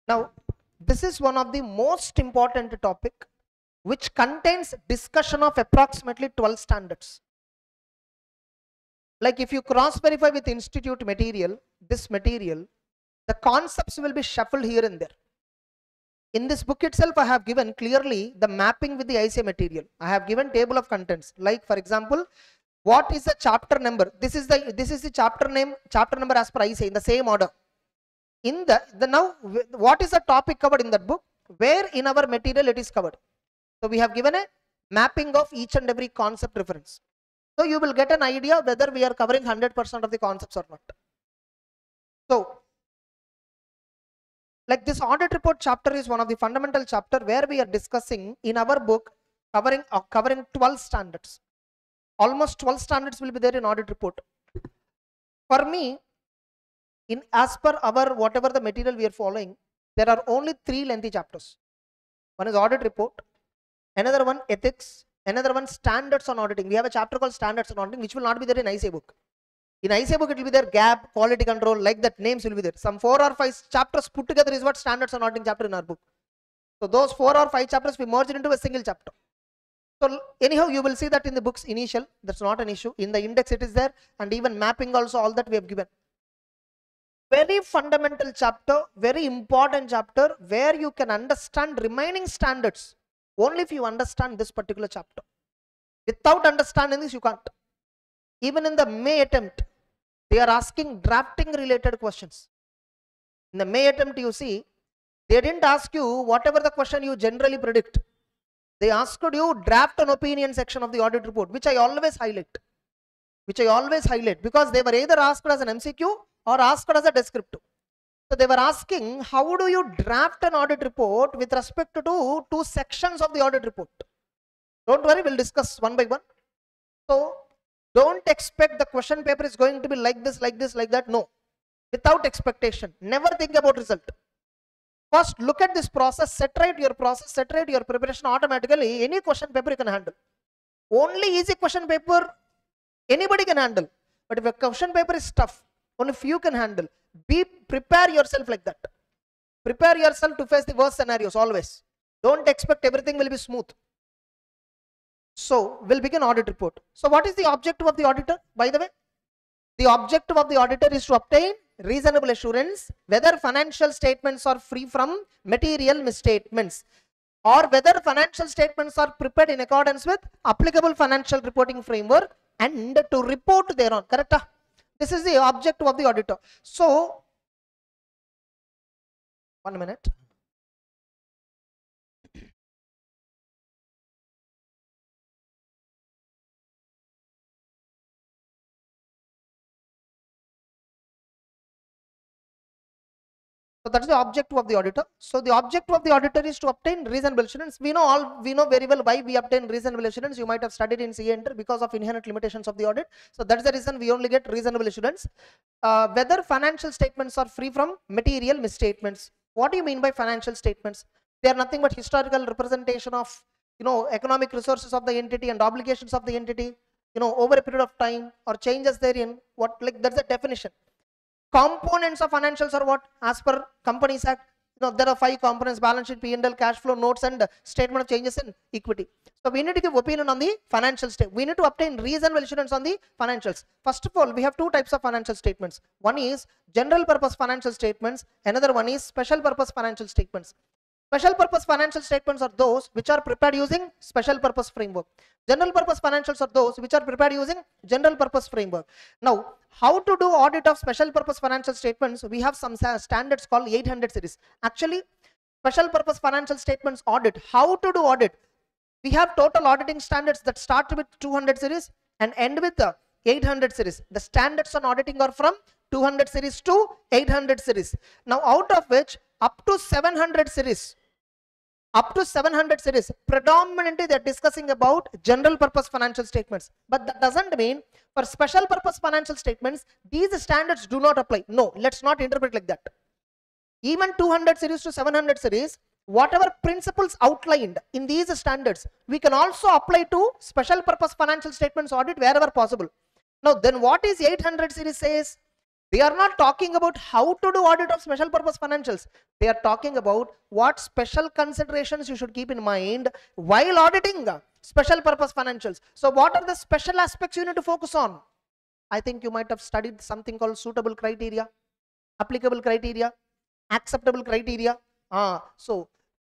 Now, this is one of the most important topic which contains discussion of approximately 12 standards. Like if you cross verify with institute material, this material, the concepts will be shuffled here and there. In this book itself, I have given clearly the mapping with the ICA material. I have given table of contents. Like for example, what is the chapter number? This is the chapter name, chapter number as per ICA in the same order. In the now, what is the topic covered in that book? Where in our material it is covered. So we have given a mapping of each and every concept reference. So you will get an idea whether we are covering 100% of the concepts or not. So, like this audit report chapter is one of the fundamental chapter where we are discussing in our book covering 12 standards. Almost 12 standards will be there in audit report. For me, as per our whatever the material we are following, there are only 3 lengthy chapters. One is audit report, another one ethics, another one standards on auditing. We have a chapter called standards on auditing which will not be there in ICA book. In ICA book it will be there gap, quality control, like that names will be there. Some 4 or 5 chapters put together is what standards on auditing chapter in our book. So those 4 or 5 chapters we merged into a single chapter. So anyhow you will see that in the book's initial, that's not an issue. In the index it is there, and even mapping also, all that we have given. Very fundamental chapter, very important chapter where you can understand remaining standards only if you understand this particular chapter. Without understanding this, you can't. Even in the May attempt, they are asking drafting related questions. In the May attempt, you see, they didn't ask you whatever the question you generally predict. They asked you draft an opinion section of the audit report, which I always highlight. Because they were either asked as an MCQ or asked as a descriptive. So they were asking, how do you draft an audit report with respect to 2 sections of the audit report? Don't worry, we'll discuss one by one. So don't expect the question paper is going to be like this, like that. No, without expectation. Never think about result. First, look at this process, set right your process, set right your preparation. Automatically, any question paper you can handle. Only easy question paper, anybody can handle. But if a question paper is tough, only few can handle. Prepare yourself like that. Prepare yourself to face the worst scenarios always. Don't expect everything will be smooth. So we'll begin audit report. So what is the objective of the auditor, by the way? The objective of the auditor is to obtain reasonable assurance whether financial statements are free from material misstatements, or whether financial statements are prepared in accordance with applicable financial reporting framework, and to report thereon. Correct? This is the objective of the auditor. So, 1 minute. So that is the objective of the auditor. So the objective of the auditor is to obtain reasonable assurance. We know very well why we obtain reasonable assurance. You might have studied in CA Enter because of inherent limitations of the audit. So that's the reason we only get reasonable assurance. Whether financial statements are free from material misstatements. What do you mean by financial statements? They are nothing but historical representation of economic resources of the entity and obligations of the entity over a period of time, or changes therein. That's the definition. Components of financials are what? As per Companies Act, there are 5 components: balance sheet, P&L, cash flow, notes, and statement of changes in equity. So we need to give opinion on the financial statement. We need to obtain reasonable assurance on the financials. First of all, we have 2 types of financial statements. One is general purpose financial statements. Another one is special purpose financial statements. Special purpose financial statements are those which are prepared using special purpose framework. General purpose financials are those which are prepared using general purpose framework. Now, how to do audit of special purpose financial statements? We have some standards called 800 series. Actually, special purpose financial statements audit, how to do audit? We have total auditing standards that start with 200 series and end with the 800 series. The standards on auditing are from 200 series to 800 series. Now, out of which up to 700 series, predominantly they are discussing about general purpose financial statements. But that doesn't mean for special purpose financial statements these standards do not apply. No, let's not interpret like that. Even 200 series to 700 series, whatever principles outlined in these standards, we can also apply to special purpose financial statements audit wherever possible. Now then, what is 800 series says? They are not talking about how to do audit of special purpose financials. They are talking about what special considerations you should keep in mind while auditing special purpose financials. So what are the special aspects you need to focus on? I think you might have studied something called suitable criteria, applicable criteria, acceptable criteria. So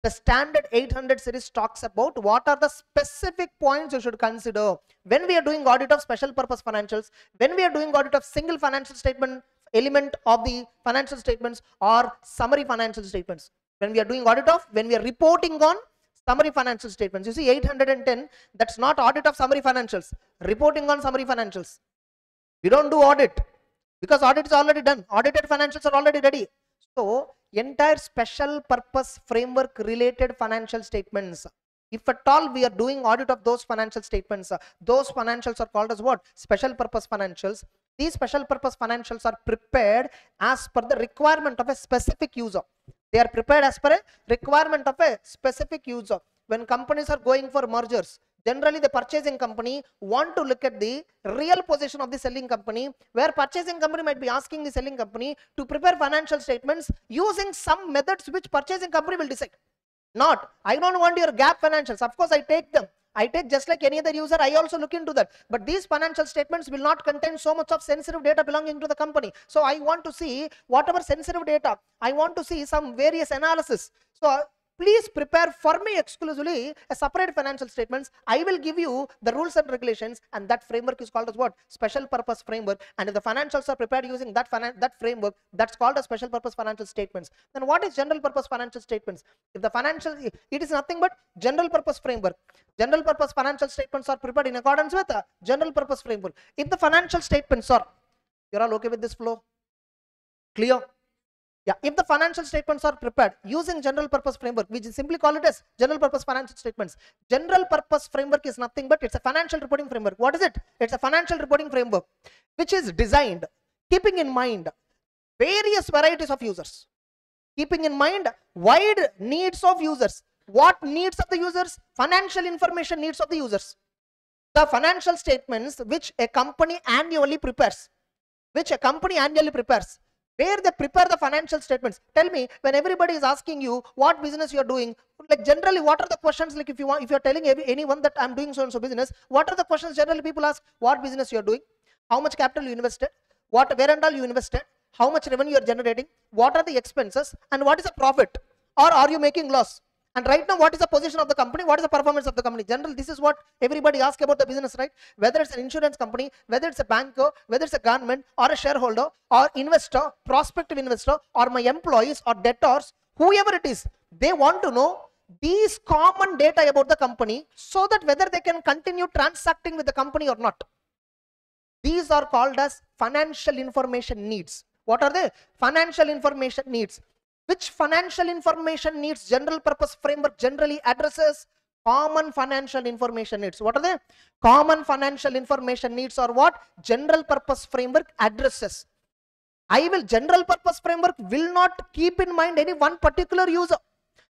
the standard 800 series talks about what are the specific points you should consider when we are doing audit of special purpose financials, when we are doing audit of single financial statement element of the financial statements or summary financial statements. When we are doing audit of, when we are reporting on summary financial statements. You see 810, that's not audit of summary financials, reporting on summary financials. We don't do audit because audit is already done. Audited financials are already ready. So entire special purpose framework related financial statements, if at all we are doing audit of those financial statements, those financials are called as what? Special purpose financials. These special purpose financials are prepared as per the requirement of a specific user. They are prepared as per a requirement of a specific user. When companies are going for mergers, generally the purchasing company want to look at the real position of the selling company, where purchasing company might be asking the selling company to prepare financial statements using some methods which purchasing company will decide. Not, I don't want your gap financials. Of course, I take them. I take just like any other user, I also look into that. But these financial statements will not contain so much of sensitive data belonging to the company. So I want to see whatever sensitive data. I want to see some various analysis. So please prepare for me exclusively a separate financial statements. I will give you the rules and regulations, and that framework is called as what? Special purpose framework. And if the financials are prepared using that framework, that's called a special purpose financial statements. Then what is general purpose financial statements? If the financial, it is nothing but general purpose framework. General purpose financial statements are prepared in accordance with a general purpose framework. If the financial statements are, you're all okay with this flow? Clear? Yeah, if the financial statements are prepared using general purpose framework, we simply call it as general purpose financial statements. General purpose framework is nothing but it's a financial reporting framework. What is it? It's a financial reporting framework which is designed keeping in mind various varieties of users, keeping in mind wide needs of users. What needs of the users? Financial information needs of the users. The financial statements which a company annually prepares, where they prepare the financial statements. Tell me, when everybody is asking you what business you are doing, like generally what are the questions? Like if you are telling anyone that I'm doing so and so business, what are the questions generally people ask? What business you are doing, how much capital you invested, where and all you invested, how much revenue you are generating, what are the expenses, and what is the profit, or are you making loss? And right now, what is the position of the company? What is the performance of the company? Generally, this is what everybody asks about the business, right? Whether it's an insurance company, whether it's a banker, whether it's a government, or a shareholder, or investor, prospective investor, or my employees, or debtors, whoever it is, they want to know these common data about the company so that whether they can continue transacting with the company or not. These are called as financial information needs. What are they? Financial information needs. Which financial information needs general purpose framework generally addresses? Common financial information needs. What are they? Common financial information needs are what? General purpose framework addresses. General purpose framework will not keep in mind any one particular user.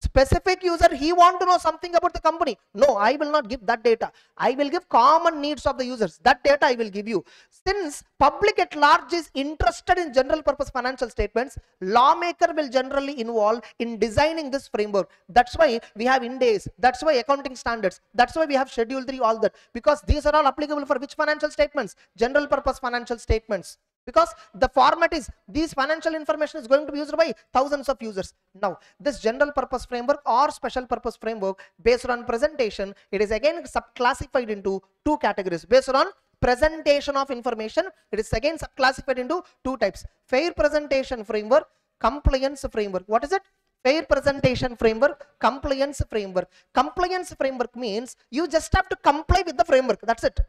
Specific user, he want to know something about the company. No, I will not give that data. I will give common needs of the users. That data I will give you. Since public at large is interested in general purpose financial statements, lawmaker will generally involve in designing this framework. That's why we have Ind AS. That's why accounting standards. That's why we have Schedule 3, all that. Because these are all applicable for which financial statements? General purpose financial statements. Because the format is, these financial information is going to be used by thousands of users. Now, this general purpose framework or special purpose framework based on presentation, it is again subclassified into two categories. Based on presentation of information, it is again subclassified into two types. Fair presentation framework, compliance framework. What is it? Fair presentation framework, compliance framework. Compliance framework means you just have to comply with the framework. That's it.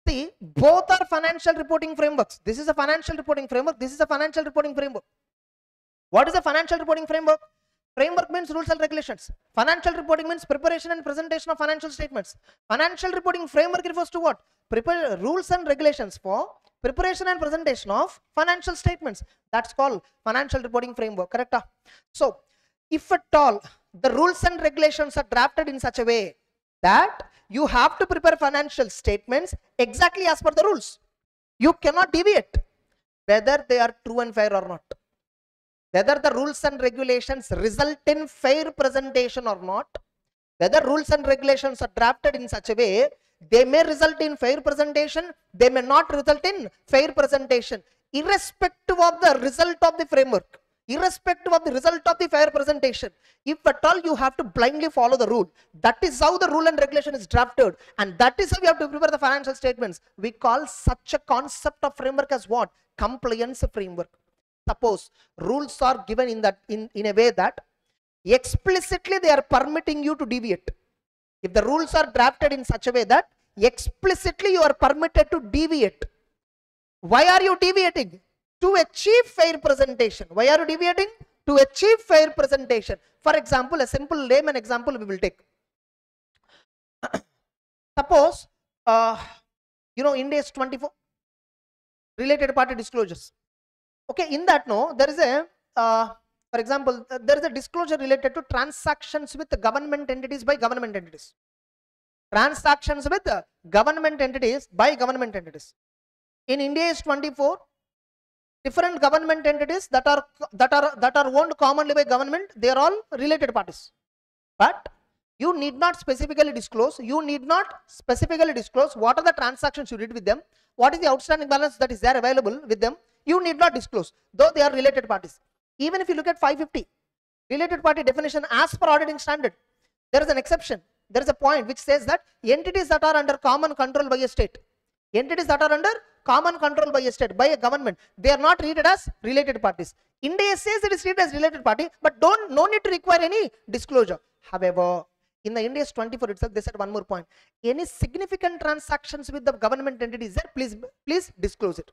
See, both are financial reporting frameworks. This is a financial reporting framework. This is a financial reporting framework. What is a financial reporting framework? Framework means rules and regulations. Financial reporting means preparation and presentation of financial statements. Financial reporting framework refers to what? Prepare rules and regulations for preparation and presentation of financial statements. That's called financial reporting framework. Correct? So, if at all the rules and regulations are drafted in such a way that you have to prepare financial statements exactly as per the rules, you cannot deviate. whether they are true and fair or not. Whether the rules and regulations result in fair presentation or not, whether rules and regulations are drafted in such a way, they may result in fair presentation, they may not result in fair presentation, irrespective of the result of the framework, irrespective of the result of the fair presentation. If at all you have to blindly follow the rule, that is how the rule and regulation is drafted, and that is how you have to prepare the financial statements. We call such a concept of framework as what? Compliance framework. Suppose rules are given in a way that explicitly they are permitting you to deviate. If the rules are drafted in such a way that explicitly you are permitted to deviate. Why are you deviating? To achieve fair presentation. Why are you deviating? To achieve fair presentation. For example, a simple layman example we will take. Suppose, Ind AS 24, related party disclosures. Okay, in that, there is a, for example, there is a disclosure related to transactions with government entities by government entities. Transactions with government entities by government entities. In Ind AS 24, different government entities that are owned commonly by government, they are all related parties. But you need not specifically disclose. You need not specifically disclose what are the transactions you did with them. What is the outstanding balance that is there available with them. You need not disclose, though they are related parties. Even if you look at 550, related party definition as per auditing standard, there is an exception. There is a point which says that entities that are under common control by a state, entities that are under common control by a state, by a government, they are not treated as related parties. Ind AS says it is treated as related party, but no need to require any disclosure. However, in the Ind AS 24 itself, they said one more point. Any significant transactions with the government entities there, please disclose it.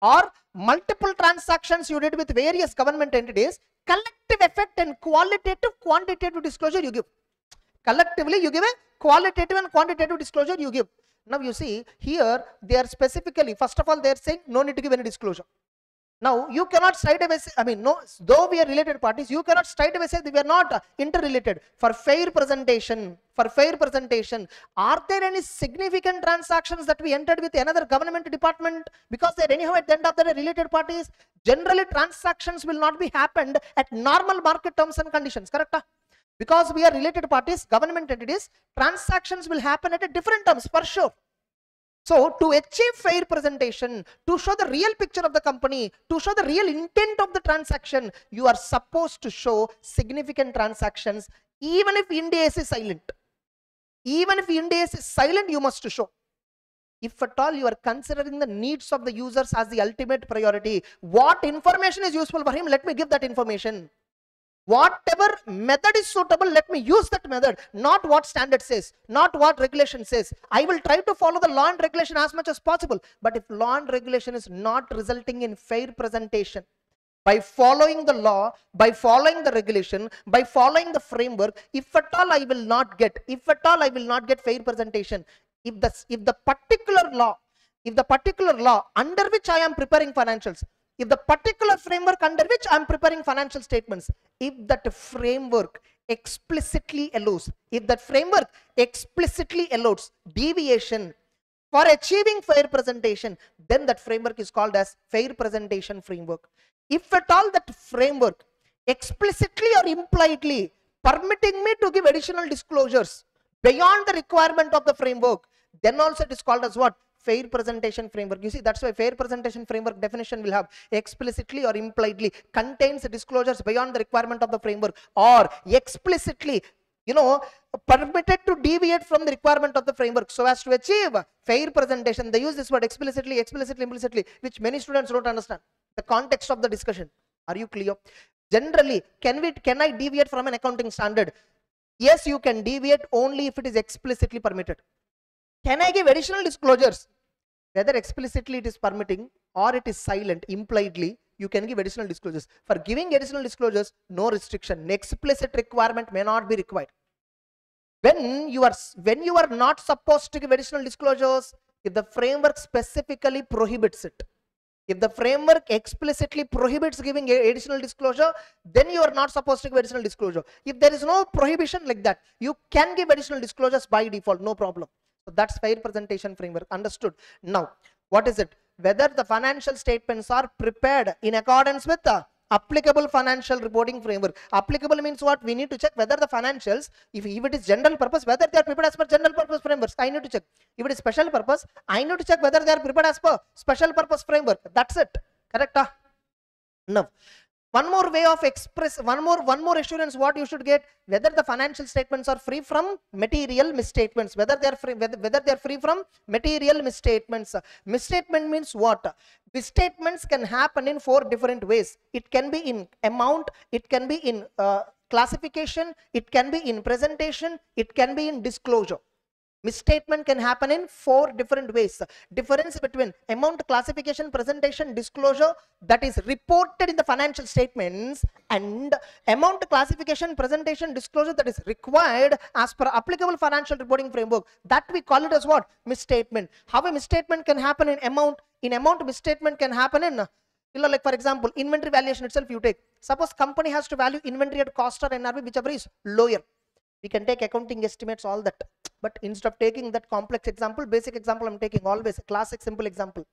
Or multiple transactions you did with various government entities, collective effect and quantitative disclosure you give. Collectively you give a qualitative and quantitative disclosure you give. Now you see here they are specifically, first of all they are saying no need to give any disclosure. Now you cannot straight away say, though we are related parties, you cannot straight away say that we are not interrelated. For fair presentation, are there any significant transactions that we entered with another government department? Because they are anyhow at the end of the day related parties. Generally transactions will not be happened at normal market terms and conditions, correct? Because we are related parties, government entities, transactions will happen at a different terms for sure. So to achieve fair presentation, to show the real picture of the company, to show the real intent of the transaction, you are supposed to show significant transactions even if Ind AS is silent. Even if Ind AS is silent, you must show. If at all you are considering the needs of the users as the ultimate priority, what information is useful for him, let me give that information. Whatever method is suitable, let me use that method, not what standard says, not what regulation says. I will try to follow the law and regulation as much as possible. But if law and regulation is not resulting in fair presentation, by following the law, by following the regulation, by following the framework, if at all I will not get fair presentation. If the particular law under which I am preparing financials, if the particular framework under which I am preparing financial statements, if that framework explicitly allows, deviation for achieving fair presentation, then that framework is called as fair presentation framework. If at all that framework explicitly or impliedly permitting me to give additional disclosures beyond the requirement of the framework, then also it is called as what? Fair presentation framework. You see, that's why fair presentation framework definition will have explicitly or impliedly contains disclosures beyond the requirement of the framework, or explicitly, permitted to deviate from the requirement of the framework so as to achieve fair presentation. They use this word explicitly, implicitly, which many students don't understand the context of the discussion. Are you clear? Generally, can I deviate from an accounting standard? Yes, you can deviate only if it is explicitly permitted. Can I give additional disclosures? Whether explicitly it is permitting or it is silent, impliedly, you can give additional disclosures. For giving additional disclosures, no restriction. Explicit requirement may not be required. When you are not supposed to give additional disclosures, if the framework specifically prohibits it, if the framework explicitly prohibits giving additional disclosure, then you are not supposed to give additional disclosure. If there is no prohibition like that, you can give additional disclosures by default, no problem. So that's fair presentation framework. Understood? Now, what is it? whether the financial statements are prepared in accordance with the applicable financial reporting framework. Applicable means what? We need to check whether the financials, if it is general purpose, whether they are prepared as per general purpose frameworks. I need to check. If it is special purpose, I need to check whether they are prepared as per special purpose framework. That's it. Correct? No. One more way of one more assurance what you should get, whether the financial statements are free from material misstatements, whether they are free from material misstatements. Misstatement means what? Misstatements can happen in 4 different ways. It can be in amount, it can be in classification, it can be in presentation, it can be in disclosure. Misstatement can happen in 4 different ways. Difference between amount, classification, presentation, disclosure that is reported in the financial statements, and amount, classification, presentation, disclosure that is required as per applicable financial reporting framework. That we call it as what? Misstatement. How a misstatement can happen in amount? In amount, misstatement can happen in, like for example, inventory valuation itself you take. Suppose company has to value inventory at cost or NRV, whichever is lower. We can take accounting estimates, all that. But instead of taking that complex example, basic example I'm taking, always a classic simple example.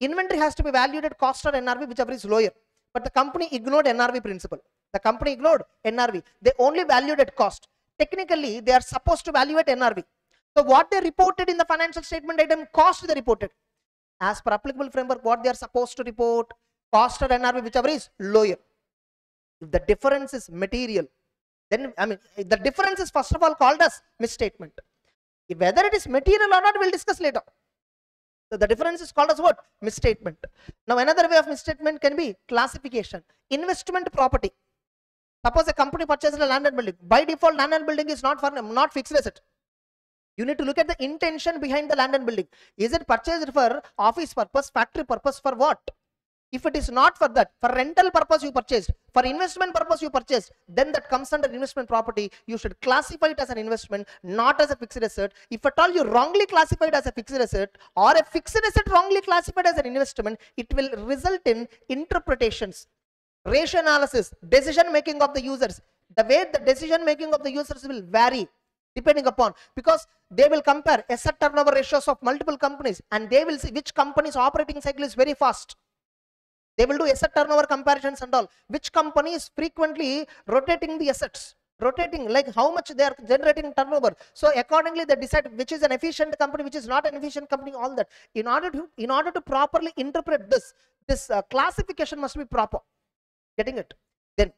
Inventory has to be valued at cost or NRV, whichever is lower. But the company ignored NRV principle. The company ignored NRV. They only valued at cost. Technically, they are supposed to value at NRV. So what they reported in the financial statement item, cost they reported. As per applicable framework, what they are supposed to report, cost or NRV, whichever is lower. If the difference is material, then the difference is first of all called as misstatement. Whether it is material or not, we'll discuss later. So the difference is called as what? Misstatement. Now another way of misstatement can be classification. Investment property. Suppose a company purchases a land and building. By default, land and building is not fixed asset. You need to look at the intention behind the land and building. Is it purchased for office purpose, factory purpose, for what? If it is not for that, for rental purpose you purchased, for investment purpose you purchased, then that comes under investment property. You should classify it as an investment, not as a fixed asset. If at all you wrongly classify it as a fixed asset, or a fixed asset wrongly classified as an investment, it will result in interpretations, ratio analysis, decision making of the users. The way the decision making of the users will vary depending upon, because they will compare asset turnover ratios of multiple companies, and they will see which company's operating cycle is very fast. They will do asset turnover comparisons and all. Which company is frequently rotating the assets, rotating, like how much they are generating turnover. So accordingly they decide which is an efficient company, which is not an efficient company, all that. In order to properly interpret this classification must be proper. Getting it? Then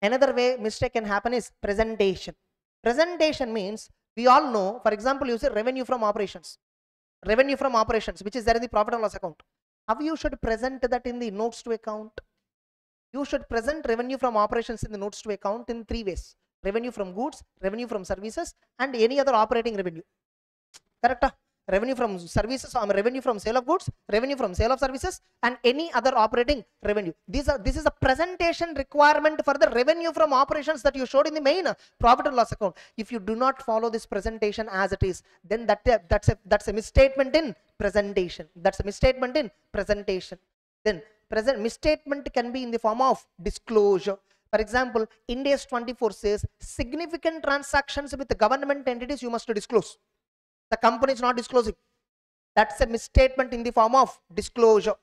another way mistake can happen is presentation. Presentation means, we all know, for example, you say revenue from operations. Revenue from operations, which is there in the profit and loss account. How you should present that in the notes to account? You should present revenue from operations in the notes to account in 3 ways. Revenue from goods, revenue from services, and any other operating revenue. Correct? Revenue from services, revenue from sale of goods, revenue from sale of services, and any other operating revenue. This is a presentation requirement for the revenue from operations that you showed in the main profit and loss account. If you do not follow this presentation as it is, then that's a misstatement in presentation. That's a misstatement in presentation. Then misstatement can be in the form of disclosure. For example, Ind AS 24 says significant transactions with the government entities you must disclose. The company is not disclosing. That's a misstatement in the form of disclosure.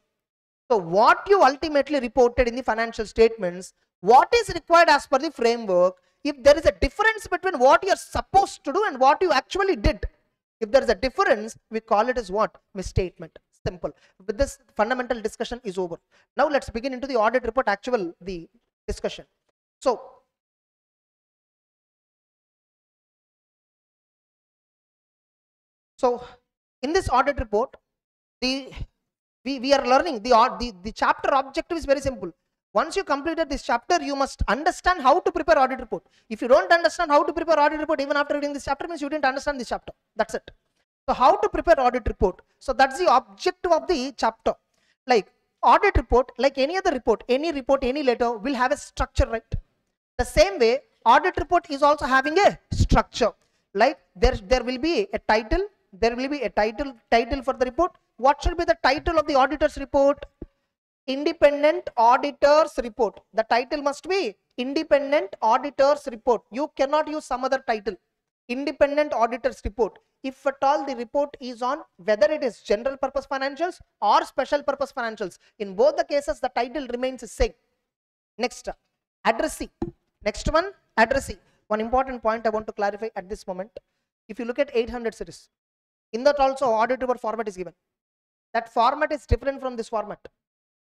So what you ultimately reported in the financial statements, what is required as per the framework, if there is a difference between what you are supposed to do and what you actually did, if there is a difference, we call it as what? Misstatement. Simple. With this, fundamental discussion is over. Now let's begin into the audit report, the discussion. So in this audit report, we are learning the chapter objective is very simple. Once you completed this chapter, you must understand how to prepare audit report. If you don't understand how to prepare audit report, even after reading this chapter, means you didn't understand this chapter. That's it. So how to prepare audit report? So that's the objective of the chapter. Like audit report, like any other report, any letter will have a structure, right? The same way, audit report is also having a structure. Like there will be a title. There will be a title for the report. What should be the title of the auditor's report? Independent Auditor's Report. The title must be Independent Auditor's Report. You cannot use some other title. Independent Auditor's Report. if at all the report is on whether it is general purpose financials or special purpose financials. In both the cases, the title remains the same. Next, addressee. Next one, addressee. One important point I want to clarify at this moment. If you look at 800 series, in that also audit report format is given. That format is different from this format.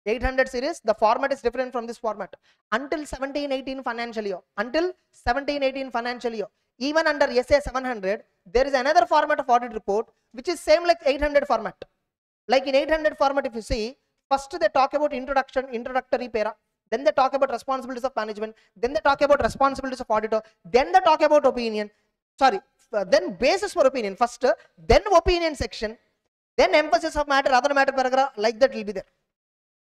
800 series, the format is different from this format. Until 17-18 financial year, until 17-18 financial year, even under SA 700, there is another format of audit report which is same like 800 format. Like in 800 format, if you see, first they talk about introduction, introductory para, then they talk about responsibilities of management, then they talk about responsibilities of auditor, then they talk about opinion, then basis for opinion first, then opinion section, then emphasis of matter, other matter paragraph, like that will be there.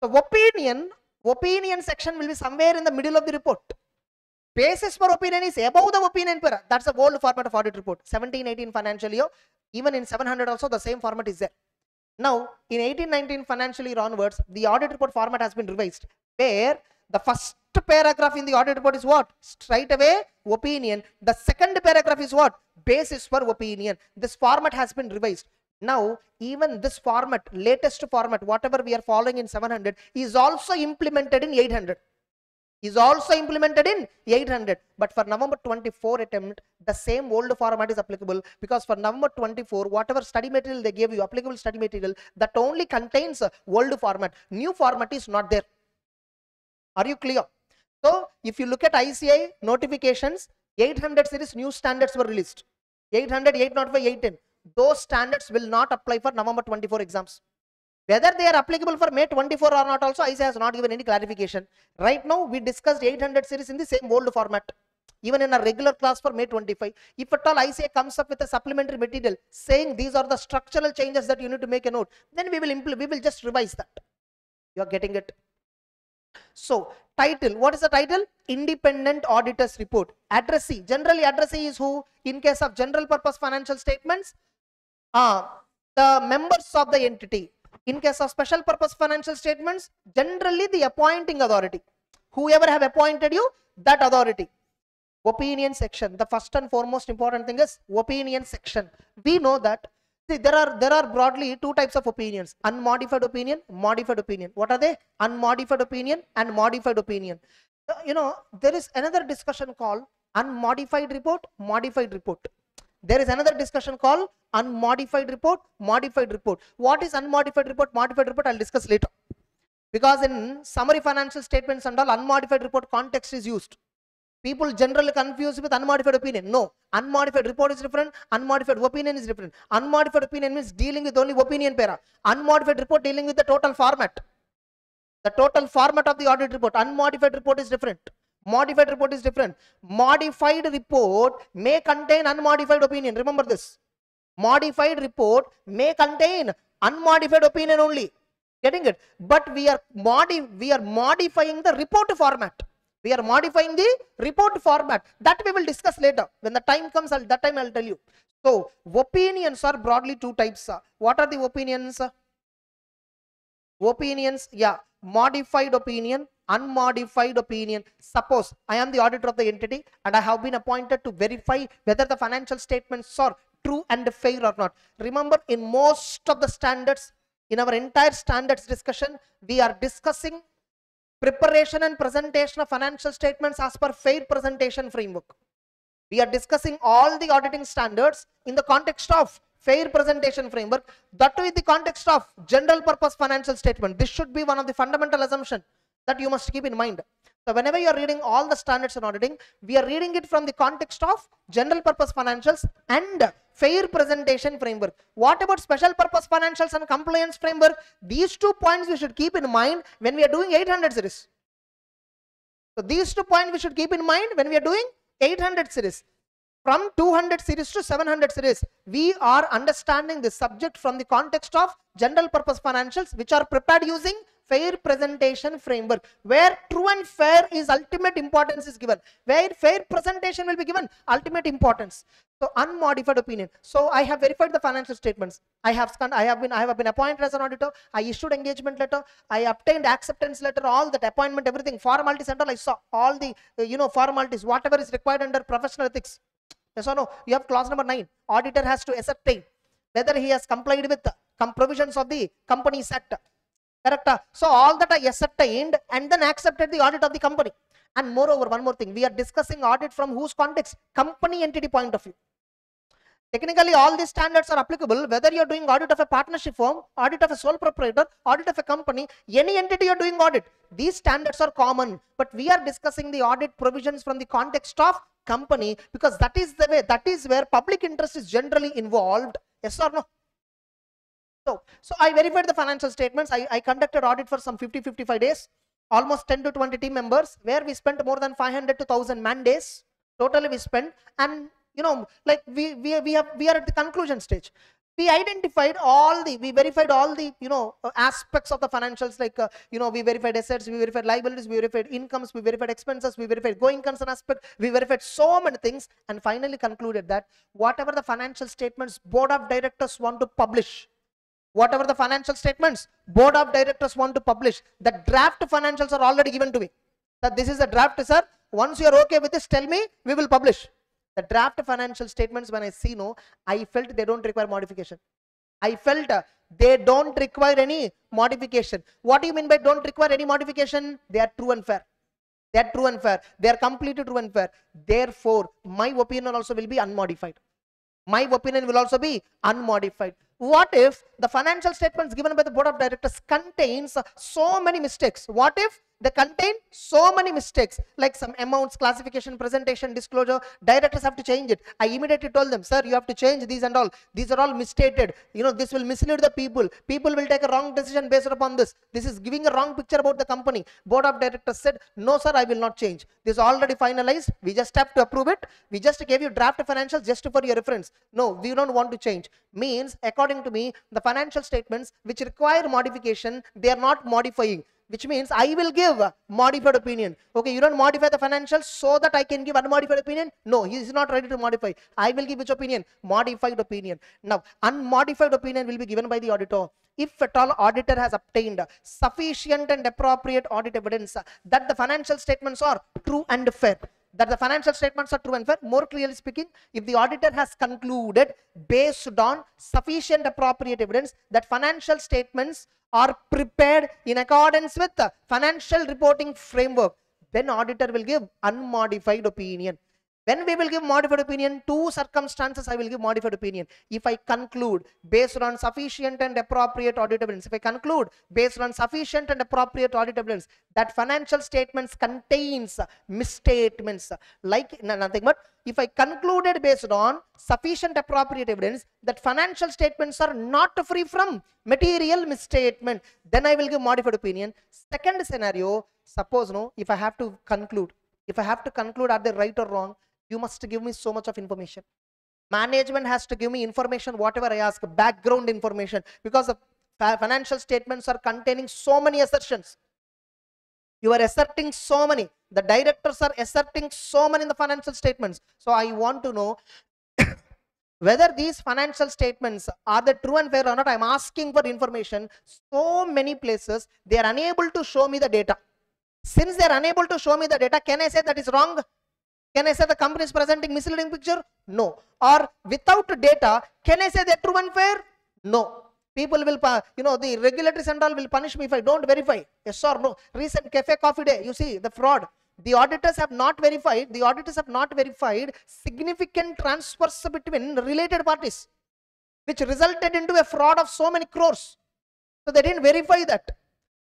So opinion section will be somewhere in the middle of the report. Basis for opinion is above the opinion para. That's the old format of audit report. 17-18 financial year, even in 700 also the same format is there. Now in 18-19 financial year onwards, the audit report format has been revised, where the first paragraph in the audit report is what? Straight away opinion. The second paragraph is what? Basis for opinion. This format has been revised. Now even this format, latest format, whatever we are following in 700 is also implemented in 800. But for November 24 attempt, the same old format is applicable, because for November 24, whatever study material they gave you, applicable study material, that only contains old format. New format is not there. Are you clear? So if you look at ICI notifications, 800 series new standards were released. 800, 805, 810. Those standards will not apply for November 24 exams. Whether they are applicable for May 24 or not also, ICI has not given any clarification. Right now, we discussed 800 series in the same old format, even in a regular class for May 25. If at all ICI comes up with a supplementary material saying these are the structural changes that you need to make a note, then we will just revise that. You are getting it? So, title. What is the title? Independent Auditor's Report. Addressee. Generally, addressee is who? In case of general purpose financial statements, the members of the entity. In case of special purpose financial statements, generally the appointing authority. Whoever have appointed you, that authority. Opinion section. The first and foremost important thing is opinion section. We know that, see, there are broadly two types of opinions: unmodified opinion, modified opinion. What are they? Unmodified opinion and modified opinion. There is another discussion called unmodified report, modified report. There is another discussion called unmodified report, modified report. What is unmodified report, modified report? I'll discuss later. Because in summary financial statements and all, unmodified report context is used. People generally confuse with unmodified opinion. No, unmodified report is different, unmodified opinion is different. Unmodified opinion means dealing with only opinion para. Unmodified report dealing with the total format. The total format of the audit report. Unmodified report is different. Modified report is different. Modified report may contain unmodified opinion. Remember this. Modified report may contain unmodified opinion only. Getting it? But we are modifying the report format. We are modifying the report format. That we will discuss later. When the time comes, that time I'll tell you. So, opinions are broadly two types. What are the opinions? Opinions, yeah. Modified opinion, unmodified opinion. Suppose I am the auditor of the entity and I have been appointed to verify whether the financial statements are true and fair or not. Remember, in most of the standards, in our entire standards discussion, we are discussing preparation and presentation of financial statements as per fair presentation framework. We are discussing all the auditing standards in the context of fair presentation framework, that too in the context of general purpose financial statement. This should be one of the fundamental assumptions that you must keep in mind. So whenever you are reading all the standards in auditing, we are reading it from the context of general purpose financials and fair presentation framework. What about special purpose financials and compliance framework? These 2 points we should keep in mind when we are doing 800 series. So these 2 points we should keep in mind when we are doing 800 series. From 200 series to 700 series, we are understanding the subject from the context of general purpose financials, which are prepared using fair presentation framework, where true and fair is ultimate importance is given, where fair presentation will be given ultimate importance. So unmodified opinion. So I have verified the financial statements. I have been appointed as an auditor. I issued engagement letter. I obtained acceptance letter. All that appointment, everything, formalities and all. I saw all the formalities, whatever is required under professional ethics. Yes or no? You have clause number 9. Auditor has to ascertain whether he has complied with provisions of the Companies Act. Correct? So all that are ascertained and then accepted the audit of the company. And moreover, one more thing, we are discussing audit from whose context? Company entity point of view. Technically, all these standards are applicable whether you're doing audit of a partnership firm, audit of a sole proprietor, audit of a company, any entity you're doing audit. These standards are common, but we are discussing the audit provisions from the context of company because that is the way, that is where public interest is generally involved. Yes or no? So I verified the financial statements. I conducted audit for some 50-55 days, almost 10 to 20 team members, where we spent more than 500 to 1000 man days. Totally we spent, and you know, like we are at the conclusion stage. We verified all the aspects of the financials, like we verified assets, we verified liabilities, we verified incomes, we verified expenses, we verified going concern aspect, we verified so many things, and finally concluded that whatever the financial statements board of directors want to publish, whatever the financial statements board of directors want to publish, the draft financials are already given to me. That this is a draft, sir. Once you are okay with this, tell me, we will publish. The draft financial statements, when I see, I felt they don't require modification. I felt they don't require any modification. What do you mean by don't require any modification? They are true and fair. They are true and fair. They are completely true and fair. Therefore, my opinion also will be unmodified. My opinion will also be unmodified. What if the financial statements given by the board of directors contains so many mistakes? What if they contain so many mistakes, like some amounts, classification, presentation, disclosure? Directors have to change it. I immediately told them, sir, you have to change these and all. These are all misstated. This will mislead the people. People will take a wrong decision based upon this. This is giving a wrong picture about the company. Board of directors said, no, sir, I will not change. This is already finalized. We just have to approve it. We just gave you draft financials just for your reference. No, we don't want to change. Means, according to me, the financial statements which require modification, they are not modifying. Which means I will give modified opinion. Okay, you don't modify the financials so that I can give unmodified opinion? No, he is not ready to modify. I will give which opinion? Modified opinion. Now, unmodified opinion will be given by the auditor. If at all auditor has obtained sufficient and appropriate audit evidence that the financial statements are true and fair. That the financial statements are true and fair. More clearly speaking, if the auditor has concluded based on sufficient appropriate evidence that financial statements are prepared in accordance with the financial reporting framework, then auditor will give unmodified opinion. When we will give modified opinion, two circumstances I will give modified opinion. If I conclude based on sufficient and appropriate audit evidence, if I conclude based on sufficient and appropriate audit evidence that financial statements contains misstatements, like nothing but if I concluded based on sufficient appropriate evidence that financial statements are not free from material misstatement, then I will give modified opinion. Second scenario, suppose if I have to conclude, are they right or wrong? You must give me so much of information. Management has to give me information, whatever I ask, background information, because the financial statements are containing so many assertions. You are asserting so many. The directors are asserting so many in the financial statements. So I want to know whether these financial statements are the true and fair or not. I am asking for information. So many places they are unable to show me the data. Since they are unable to show me the data, can I say that is wrong? Can I say the company is presenting misleading picture? No. Or without data, can I say they are true and fair? No. People will, the regulators and all will punish me if I don't verify. Yes or no? Recent cafe coffee day, you see the fraud. The auditors have not verified. Significant transfers between related parties, which resulted into a fraud of so many crores. So they didn't verify that.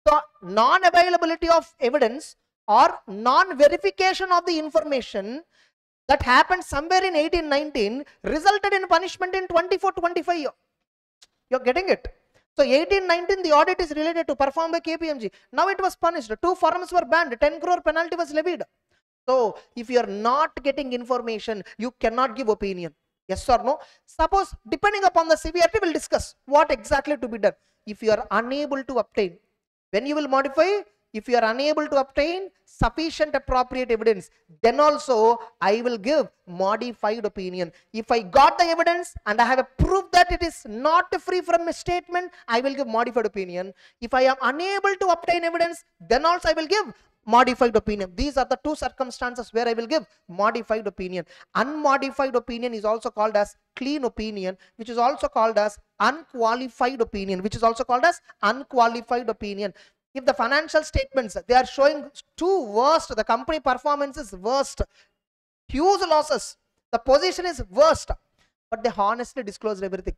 So non-availability of evidence or non-verification of the information that happened somewhere in 1819 resulted in punishment in 24-25 year. You're getting it? So 1819 the audit is related to performed by KPMG. Now it was punished. 2 firms were banned. 10 crore penalty was levied. So if you are not getting information, you cannot give opinion. Yes or no? Suppose depending upon the severity, we'll discuss what exactly to be done. If you are unable to obtain, when you will modify, if you are unable to obtain sufficient appropriate evidence, then also I will give modified opinion. If I got the evidence and I have a proof that it is not free from misstatement, I will give modified opinion. If I am unable to obtain evidence, then also I will give modified opinion. These are the two circumstances where I will give modified opinion. Unmodified opinion is also called as clean opinion, which is also called as unqualified opinion, which is also called as unqualified opinion. If the financial statements, they are showing too worst, the company performance is worst, huge losses, the position is worst, but they honestly disclosed everything.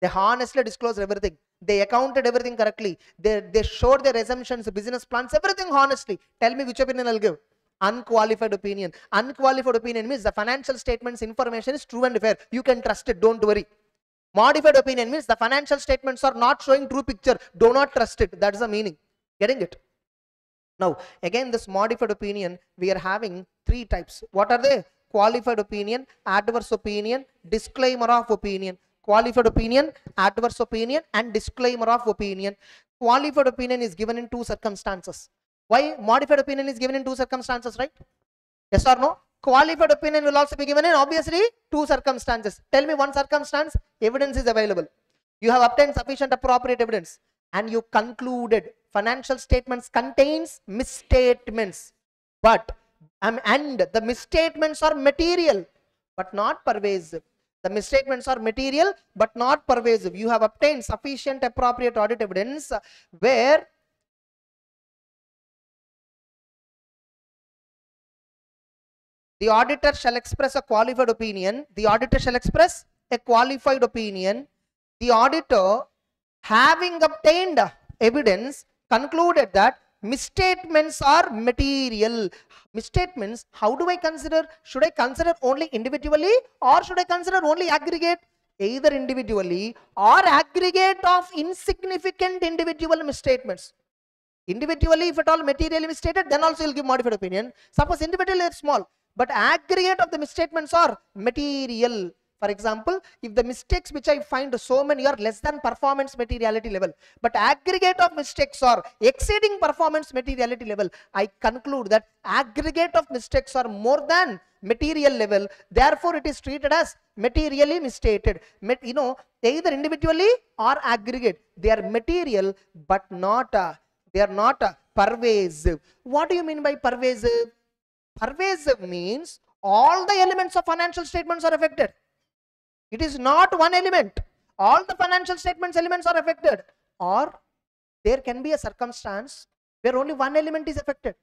They honestly disclosed everything. They accounted everything correctly. They showed their assumptions, business plans, everything honestly. Tell me which opinion I'll give. Unqualified opinion. Unqualified opinion means the financial statements information is true and fair. You can trust it. Don't worry. Modified opinion means the financial statements are not showing true picture. Do not trust it. That is the meaning. Getting it? Now, again, this modified opinion, we are having three types. What are they? Qualified opinion, adverse opinion, disclaimer of opinion. Qualified opinion, adverse opinion, and disclaimer of opinion. Qualified opinion is given in two circumstances. Why modified opinion is given in two circumstances, right? Yes or no? Qualified opinion will also be given in obviously two circumstances. Tell me one circumstance. Evidence is available. You have obtained sufficient appropriate evidence and you concluded financial statements contains misstatements, but and the misstatements are material but not pervasive. The misstatements are material but not pervasive. You have obtained sufficient appropriate audit evidence where the auditor shall express a qualified opinion. The auditor shall express a qualified opinion. The auditor, having obtained evidence, concluded that misstatements are material. Misstatements, how do I consider? Should I consider only individually or should I consider only aggregate? Either individually or aggregate of insignificant individual misstatements. Individually, if at all materially misstated, then also you'll give modified opinion. Suppose individually it's small, but aggregate of the misstatements are material. For example, if the mistakes which I find so many are less than performance materiality level, but aggregate of mistakes are exceeding performance materiality level, I conclude that aggregate of mistakes are more than material level. Therefore, it is treated as materially misstated. You know, either individually or aggregate, they are material but not they are not pervasive. What do you mean by pervasive? Pervasive means all the elements of financial statements are affected. It is not one element. All the financial statements elements are affected. Or there can be a circumstance where only one element is affected.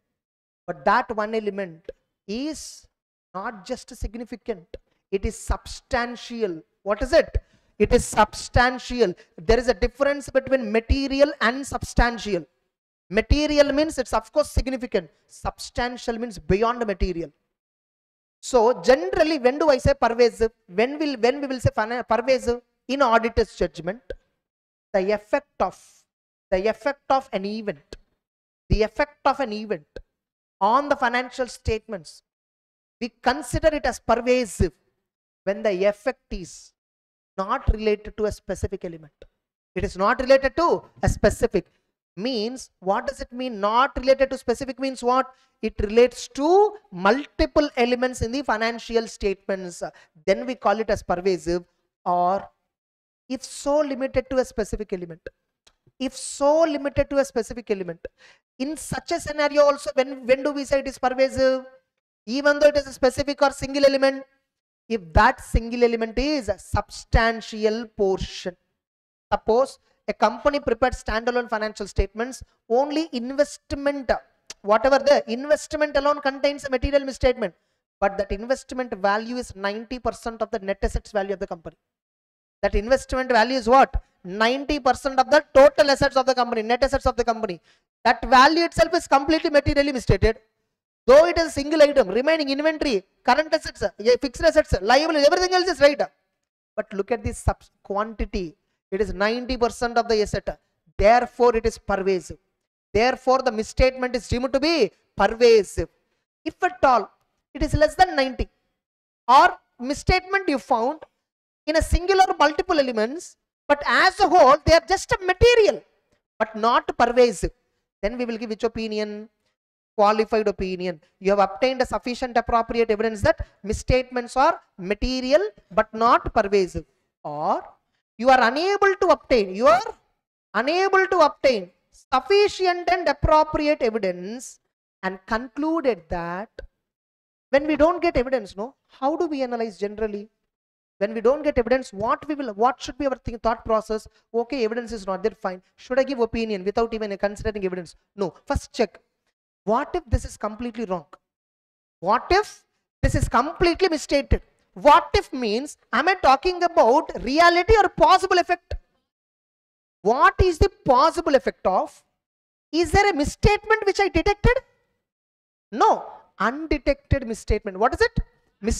But that one element is not just significant. It is substantial. What is it? It is substantial. There is a difference between material and substantial. Material means it's of course significant. Substantial means beyond material. So generally, when do I say pervasive? When we will say pervasive? In auditor's judgment, the effect of an event, on the financial statements, we consider it as pervasive when the effect is not related to a specific element. It is not related to a specific. Means, what does it mean? Not related to specific means what? It relates to multiple elements in the financial statements. Then we call it as pervasive. Or if so limited to a specific element. If so limited to a specific element. In such a scenario also, when do we say it is pervasive? Even though it is a specific or single element. If that single element is a substantial portion. Suppose a company prepared standalone financial statements, only investment, whatever the investment alone contains a material misstatement, but that investment value is 90% of the net assets value of the company. That investment value is what? 90% of the total assets of the company, net assets of the company. That value itself is completely materially misstated. Though it is a single item, remaining inventory, current assets, fixed assets, liability, everything else is right. But look at this quantity. It is 90% of the asset. Therefore, it is pervasive. Therefore, the misstatement is deemed to be pervasive. If at all, it is less than 90. Or misstatement you found in a single or multiple elements, but as a whole, they are just a material, but not pervasive. Then we will give which opinion? Qualified opinion. You have obtained a sufficient appropriate evidence that misstatements are material, but not pervasive. Or you are unable to obtain sufficient and appropriate evidence and concluded that when we don't get evidence, no, how do we analyze generally? When we don't get evidence, what should be our thought process? Okay, evidence is not there, fine. Should I give opinion without even considering evidence? No. First check. What if this is completely wrong? What if this is completely misstated? What if means, am I talking about reality or possible effect? What is the possible effect of? Is there a misstatement which I detected? No. Undetected misstatement. What is it?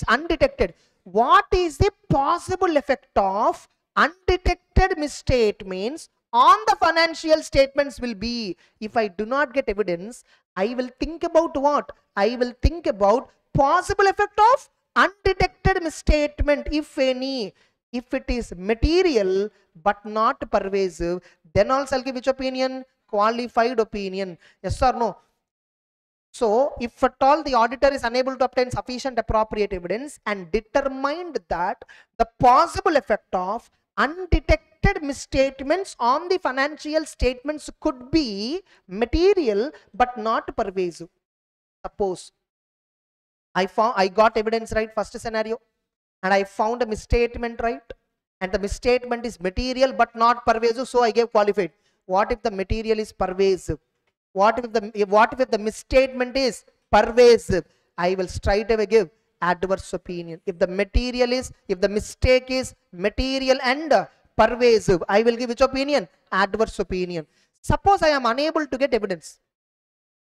Undetected. What is the possible effect of undetected misstatements on the financial statements will be? If I do not get evidence, I will think about what? I will think about possible effect of undetected misstatement, if any. If it is material but not pervasive, then also I'll give which opinion? Qualified opinion. Yes or no? So, if at all the auditor is unable to obtain sufficient appropriate evidence and determined that the possible effect of undetected misstatements on the financial statements could be material but not pervasive. Suppose I got evidence, right, first scenario, and I found a misstatement, right, and the misstatement is material but not pervasive, so I gave qualified. What if the material is pervasive? What if the misstatement is pervasive? I will straight away give adverse opinion. If the mistake is material and pervasive, I will give which opinion? Adverse opinion. Suppose I am unable to get evidence.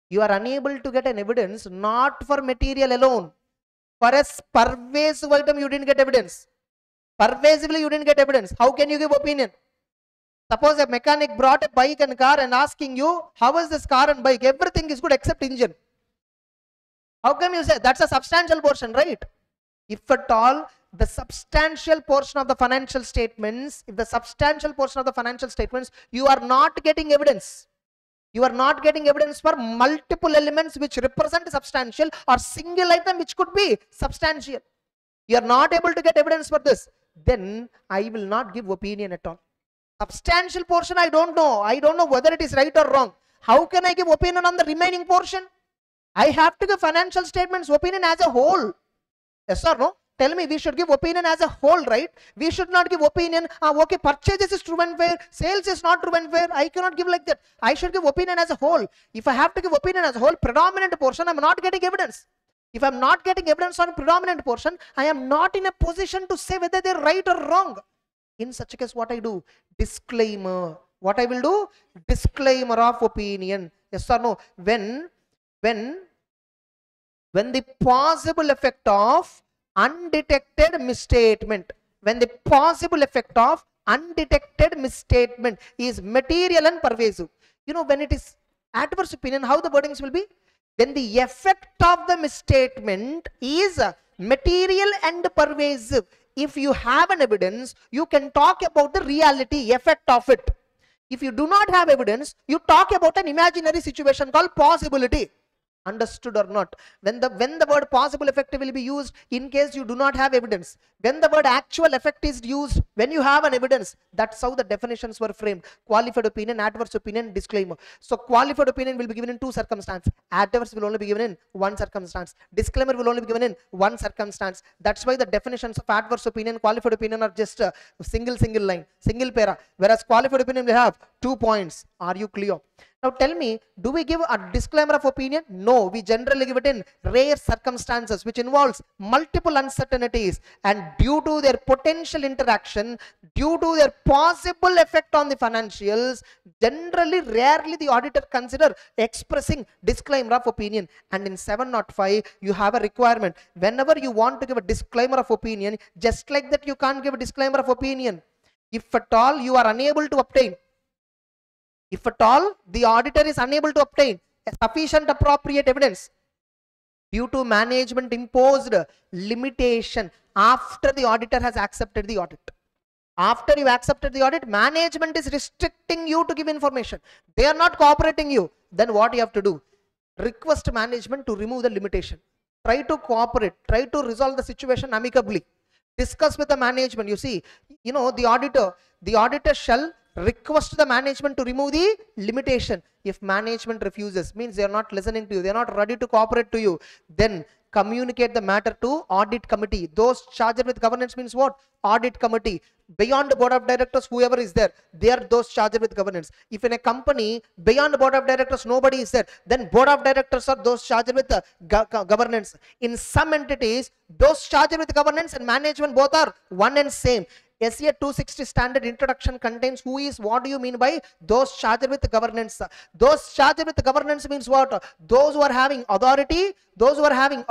You are unable to get an evidence not for material alone. For a pervasive item, you didn't get evidence. Pervasively, you didn't get evidence. How can you give opinion? Suppose a mechanic brought a bike and car and asking you, how is this car and bike? Everything is good except engine. How come you say? That's a substantial portion, right? If at all, the substantial portion of the financial statements, you are not getting evidence. You are not getting evidence for multiple elements which represent substantial or single item which could be substantial. You are not able to get evidence for this. Then I will not give opinion at all. Substantial portion, I don't know. I don't know whether it is right or wrong. How can I give opinion on the remaining portion? I have to give financial statements opinion as a whole. Yes or no? Tell me, we should give opinion as a whole, right? We should not give opinion, okay, purchases is true and fair, sales is not true and fair. I cannot give like that. I should give opinion as a whole. If I have to give opinion as a whole, predominant portion, I am not getting evidence. If I am not getting evidence on predominant portion, I am not in a position to say whether they are right or wrong. In such a case, what I do? Disclaimer. What I will do? Disclaimer of opinion. Yes or no? When the possible effect of undetected misstatement, is material and pervasive. You know, when it is adverse opinion, how the wordings will be? When the effect of the misstatement is material and pervasive. If you have an evidence, you can talk about the reality, effect of it. If you do not have evidence, you talk about an imaginary situation called possibility. Understood or not? When the word possible effect will be used in case you do not have evidence. When the word actual effect is used when you have an evidence. That's how the definitions were framed. Qualified opinion, adverse opinion, disclaimer. So qualified opinion will be given in two circumstances. Adverse will only be given in one circumstance. Disclaimer will only be given in one circumstance. That's why the definitions of adverse opinion, qualified opinion are just a single line, single para. Whereas qualified opinion will have 2 points. Are you clear? Now tell me, do we give a disclaimer of opinion? No, we generally give it in rare circumstances which involves multiple uncertainties, and due to their potential interaction, due to their possible effect on the financials, generally rarely the auditor consider expressing disclaimer of opinion. And in 705 you have a requirement. Whenever you want to give a disclaimer of opinion, just like that you can't give a disclaimer of opinion. If at all you are unable to obtain, if at all the auditor is unable to obtain sufficient appropriate evidence due to management imposed limitation after the auditor has accepted the audit. After you accepted the audit, management is restricting you to give information. They are not cooperating you. Then what you have to do? Request management to remove the limitation. Try to cooperate. Try to resolve the situation amicably. Discuss with the management. You see, you know, the auditor shall request the management to remove the limitation. If management refuses, means they are not listening to you, they are not ready to cooperate to you, then communicate the matter to audit committee. Those charged with governance means what? Audit committee. Beyond the board of directors, whoever is there, they are those charged with governance. If in a company, beyond the board of directors, nobody is there, then board of directors are those charged with governance. In some entities, those charged with governance and management both are one and same. SCA 260 standard introduction contains who is, what do you mean by those charged with governance? Those charged with governance means what? Those who are having authority, those who are having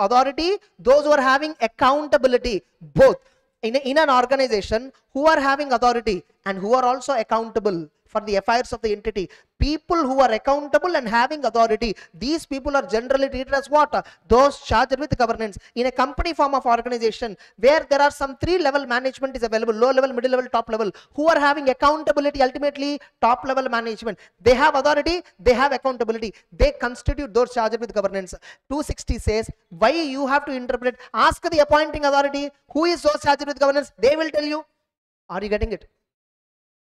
accountability, both. In an organization, who are having authority and who are also accountable for the affairs of the entity. People who are accountable and having authority, these people are generally treated as what? Those charged with governance. In a company form of organization, where there are some 3-level management is available, low level, middle level, top level, who are having accountability, ultimately top level management. They have authority, they have accountability, they constitute those charged with governance. 260 says, why you have to interpret? Ask the appointing authority, who is those charged with governance? They will tell you. Are you getting it?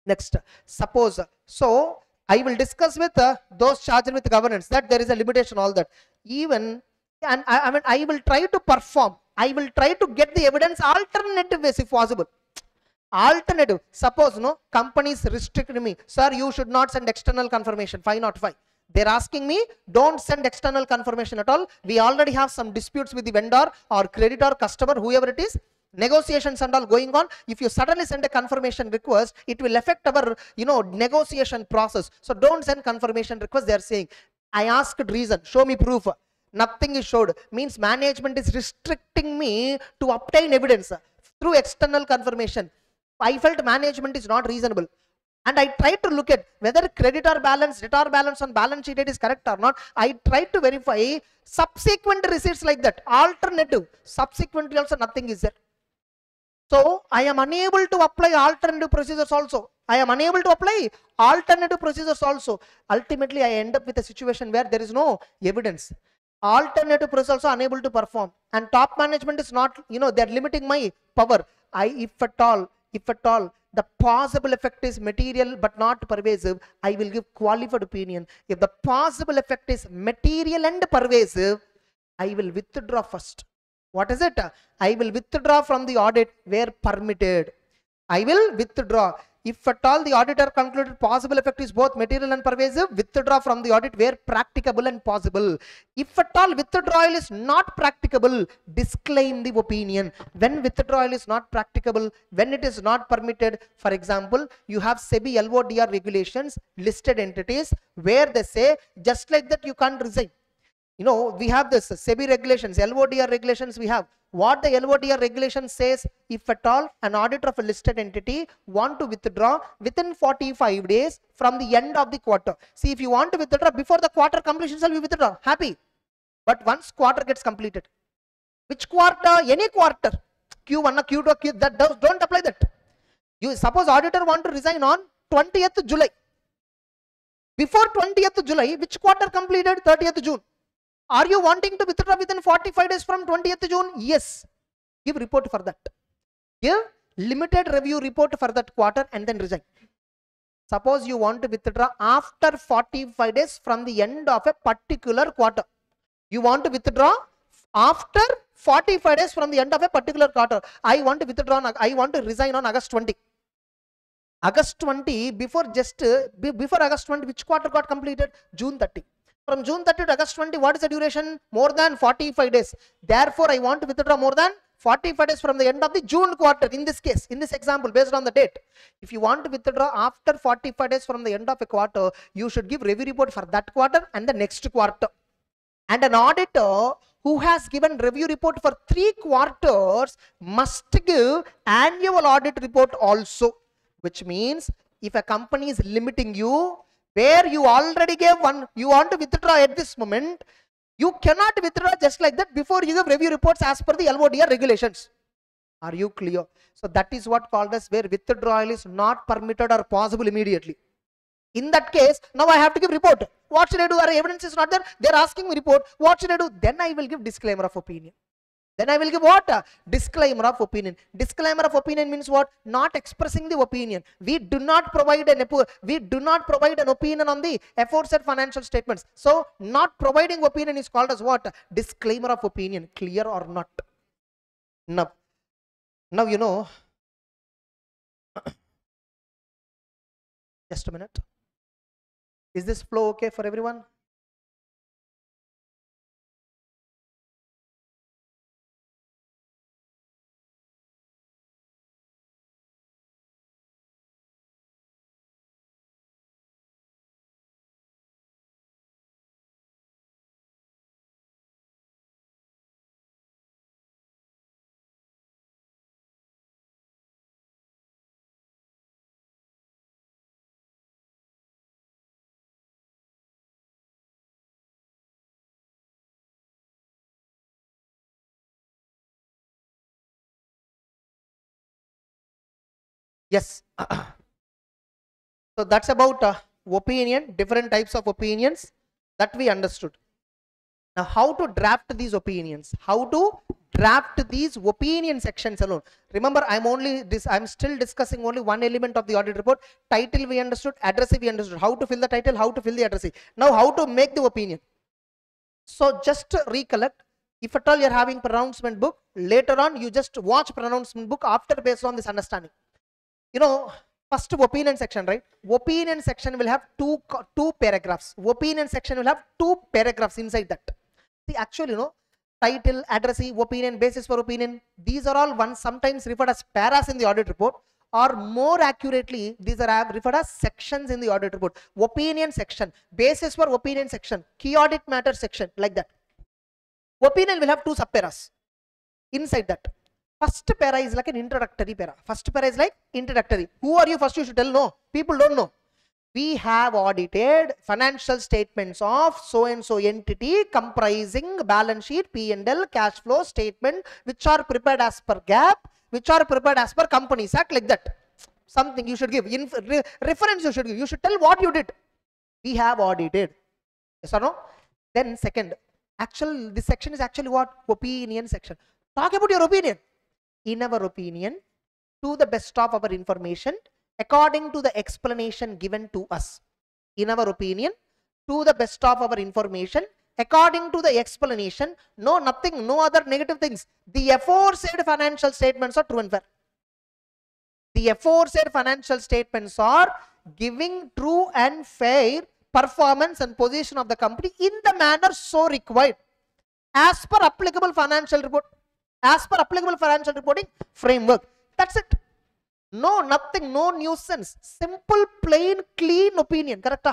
Next, suppose, so I will discuss with those charged with governance that there is a limitation, all that. Even, and I will try to perform, I will try to get the evidence alternative ways if possible. Alternative, suppose no, companies restrict me, sir, you should not send external confirmation, 505. They're asking me, don't send external confirmation at all. We already have some disputes with the vendor or creditor, customer, whoever it is. Negotiations and all going on. If you suddenly send a confirmation request, it will affect our negotiation process. So don't send confirmation request. They are saying, I asked reason, show me proof. Nothing is showed. Means management is restricting me to obtain evidence through external confirmation. I felt management is not reasonable. And I tried to look at whether creditor balance, debtor balance on balance sheet is correct or not. I tried to verify subsequent receipts like that. Alternative. Subsequently also nothing is there. So I am unable to apply alternative procedures also. I am unable to apply alternative procedures also. Ultimately, I end up with a situation where there is no evidence. Alternative procedures also unable to perform. And top management is not, they are limiting my power. If at all, the possible effect is material but not pervasive, I will give qualified opinion. If the possible effect is material and pervasive, I will withdraw first. What is it? I will withdraw from the audit where permitted. I will withdraw. If at all the auditor concluded possible effect is both material and pervasive, withdraw from the audit where practicable and possible. If at all withdrawal is not practicable, disclaim the opinion. When withdrawal is not practicable, when it is not permitted, for example, you have SEBI LODR regulations, listed entities, where they say just like that you can't resign. We have this SEBI regulations, LODR regulations we have. What the LODR regulation says, if at all an auditor of a listed entity want to withdraw within 45 days from the end of the quarter. See, if you want to withdraw before the quarter completion, shall we withdraw? Happy. But once quarter gets completed, which quarter? Any quarter. Q1, Q2, Q, that don't apply that. You suppose auditor want to resign on 20th July. Before 20th July, which quarter completed? 30th June. Are you wanting to withdraw within 45 days from 20th June? Yes. Give report for that. Give limited review report for that quarter and then resign. Suppose you want to withdraw after 45 days from the end of a particular quarter. You want to withdraw after 45 days from the end of a particular quarter. I want to resign on August 20. August 20, before August 20, which quarter got completed? June 30. From June 30 to August 20, what is the duration? More than 45 days. Therefore, I want to withdraw more than 45 days from the end of the June quarter. In this case, in this example, based on the date. If you want to withdraw after 45 days from the end of a quarter, you should give review report for that quarter and the next quarter. And an auditor who has given review report for 3 quarters must give annual audit report also. Which means, if a company is limiting you, where you already gave one, you want to withdraw at this moment, you cannot withdraw just like that before you give review reports as per the LODR regulations. Are you clear? So that is what called as where withdrawal is not permitted or possible immediately. In that case, now I have to give report. What should I do? Our evidence is not there. They are asking me report. What should I do? Then I will give disclaimer of opinion. Then I will give what? Disclaimer of opinion. Disclaimer of opinion means what? Not expressing the opinion. We do not provide an opinion on the aforesaid financial statements. So not providing opinion is called as what? Disclaimer of opinion. Clear or not? Now you know. Just a minute. Is this flow okay for everyone? Yes. So that's about opinion, different types of opinions that we understood. Now, how to draft these opinions? How to draft these opinion sections alone? Remember, I'm still discussing only one element of the audit report. Title we understood, addressee we understood. How to fill the title, how to fill the addressee. Now, how to make the opinion? So just to recollect, if at all you're having pronouncement book, later on you just watch pronouncement book after based on this understanding. You know, first opinion section, right? Opinion section will have two paragraphs. Opinion section will have two paragraphs inside that. See, actually, title, addressee, opinion, basis for opinion, these are all ones sometimes referred as paras in the audit report, or more accurately, these are referred as sections in the audit report. Opinion section, basis for opinion section, key audit matter section, like that. Opinion will have two subparas inside that. First para is like an introductory para. First para is like introductory. Who are you? First you should tell. No, people don't know. We have audited financial statements of so and so entity comprising balance sheet, P&L, cash flow statement, which are prepared as per GAAP, which are prepared as per Companies Act, like that. Something you should give. Reference you should give. You should tell what you did. We have audited. Yes or no? Then second, this section is actually what? Opinion section. Talk about your opinion. In our opinion, to the best of our information, according to the explanation given to us. In our opinion, to the best of our information, according to the explanation, no other negative things. The aforesaid financial statements are true and fair. The aforesaid financial statements are giving true and fair performance and position of the company in the manner so required, as per applicable financial report, as per applicable financial reporting framework. That's it. No, nothing, no nuisance. Simple, plain, clean opinion. Correct?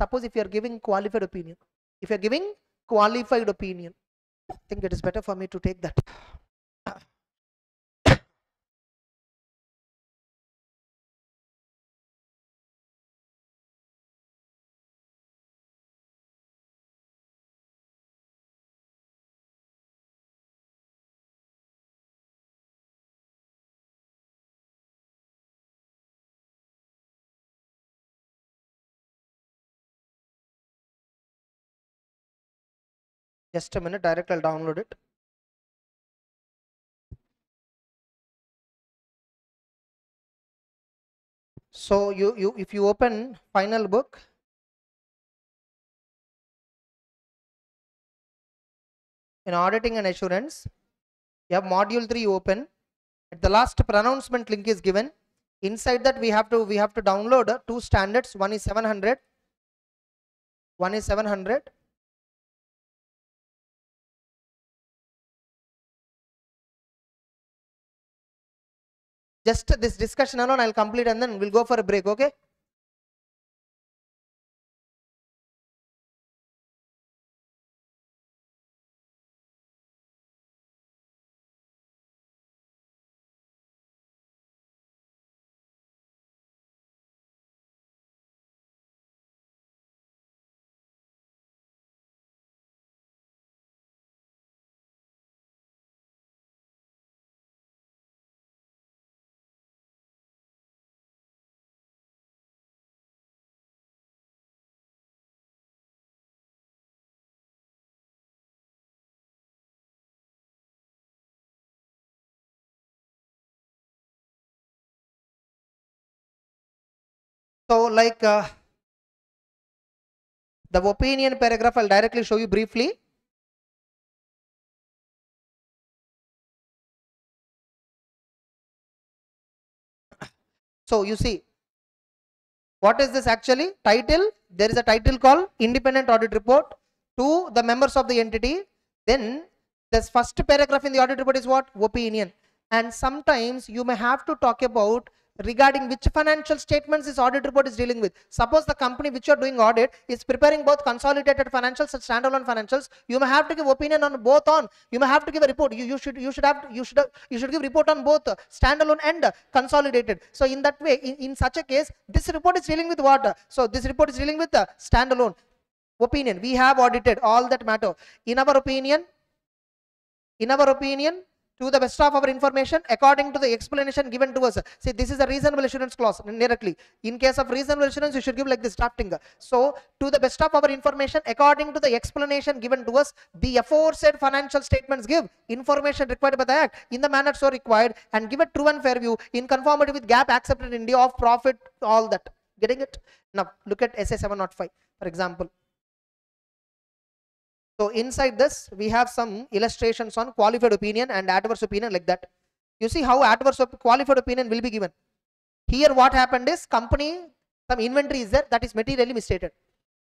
Suppose if you are giving qualified opinion. If you are giving qualified opinion, I think it is better for me to take that. Just a minute, direct I'll download it. So if you open final book, in auditing and assurance, you have module 3 open. At the last pronouncement link is given. Inside that we have to download two standards. One is 700. One is 700. Just this discussion alone I'll complete and then we'll go for a break, okay? So like the opinion paragraph, I'll directly show you briefly. So you see, what is this actually? Title, there is a title called Independent Audit Report to the members of the entity. Then this first paragraph in the audit report is what? Opinion. And sometimes you may have to talk about regarding which financial statements this audit report is dealing with. Suppose the company which you are doing audit is preparing both consolidated financials and standalone financials. You may have to give opinion on both on. You may have to give a report. You should give report on both standalone and consolidated. So in that way, in such a case, this report is dealing with what? So this report is dealing with standalone. Opinion. We have audited all that matter. In our opinion, to the best of our information, according to the explanation given to us. See, this is a reasonable assurance clause directly. In case of reasonable assurance, you should give like this drafting. So, to the best of our information, according to the explanation given to us, the aforesaid financial statements give information required by the Act in the manner so required and give a true and fair view in conformity with GAAP accepted in India of profit, all that. Getting it? Now, look at SA 705, for example. So inside this, we have some illustrations on qualified opinion and adverse opinion like that. You see how qualified opinion will be given. Here what happened is company, some inventory is there that is materially misstated.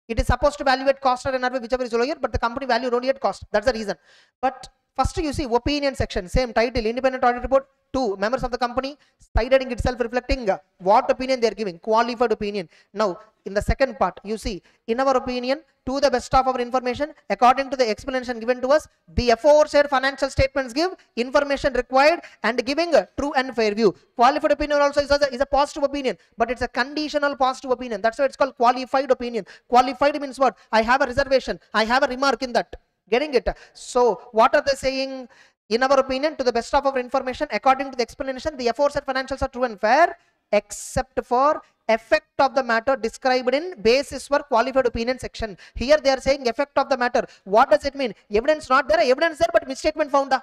It is supposed to value at cost or NRV, whichever is lower, but the company valued only at cost. That's the reason. But first you see opinion section, same title, independent audit report to members of the company, side heading itself reflecting what opinion they are giving, qualified opinion. Now in the second part, you see, in our opinion, to the best of our information, according to the explanation given to us, the aforesaid financial statements give information required and giving a true and fair view. Qualified opinion also is a positive opinion, but it's a conditional positive opinion. That's why it's called qualified opinion. Qualified means what? I have a reservation. I have a remark in that. Getting it? So what are they saying? In our opinion, to the best of our information, according to the explanation, the aforesaid financials are true and fair, except for effect of the matter described in basis for qualified opinion section. Here they are saying effect of the matter. What does it mean? Evidence not there, evidence there, but misstatement found.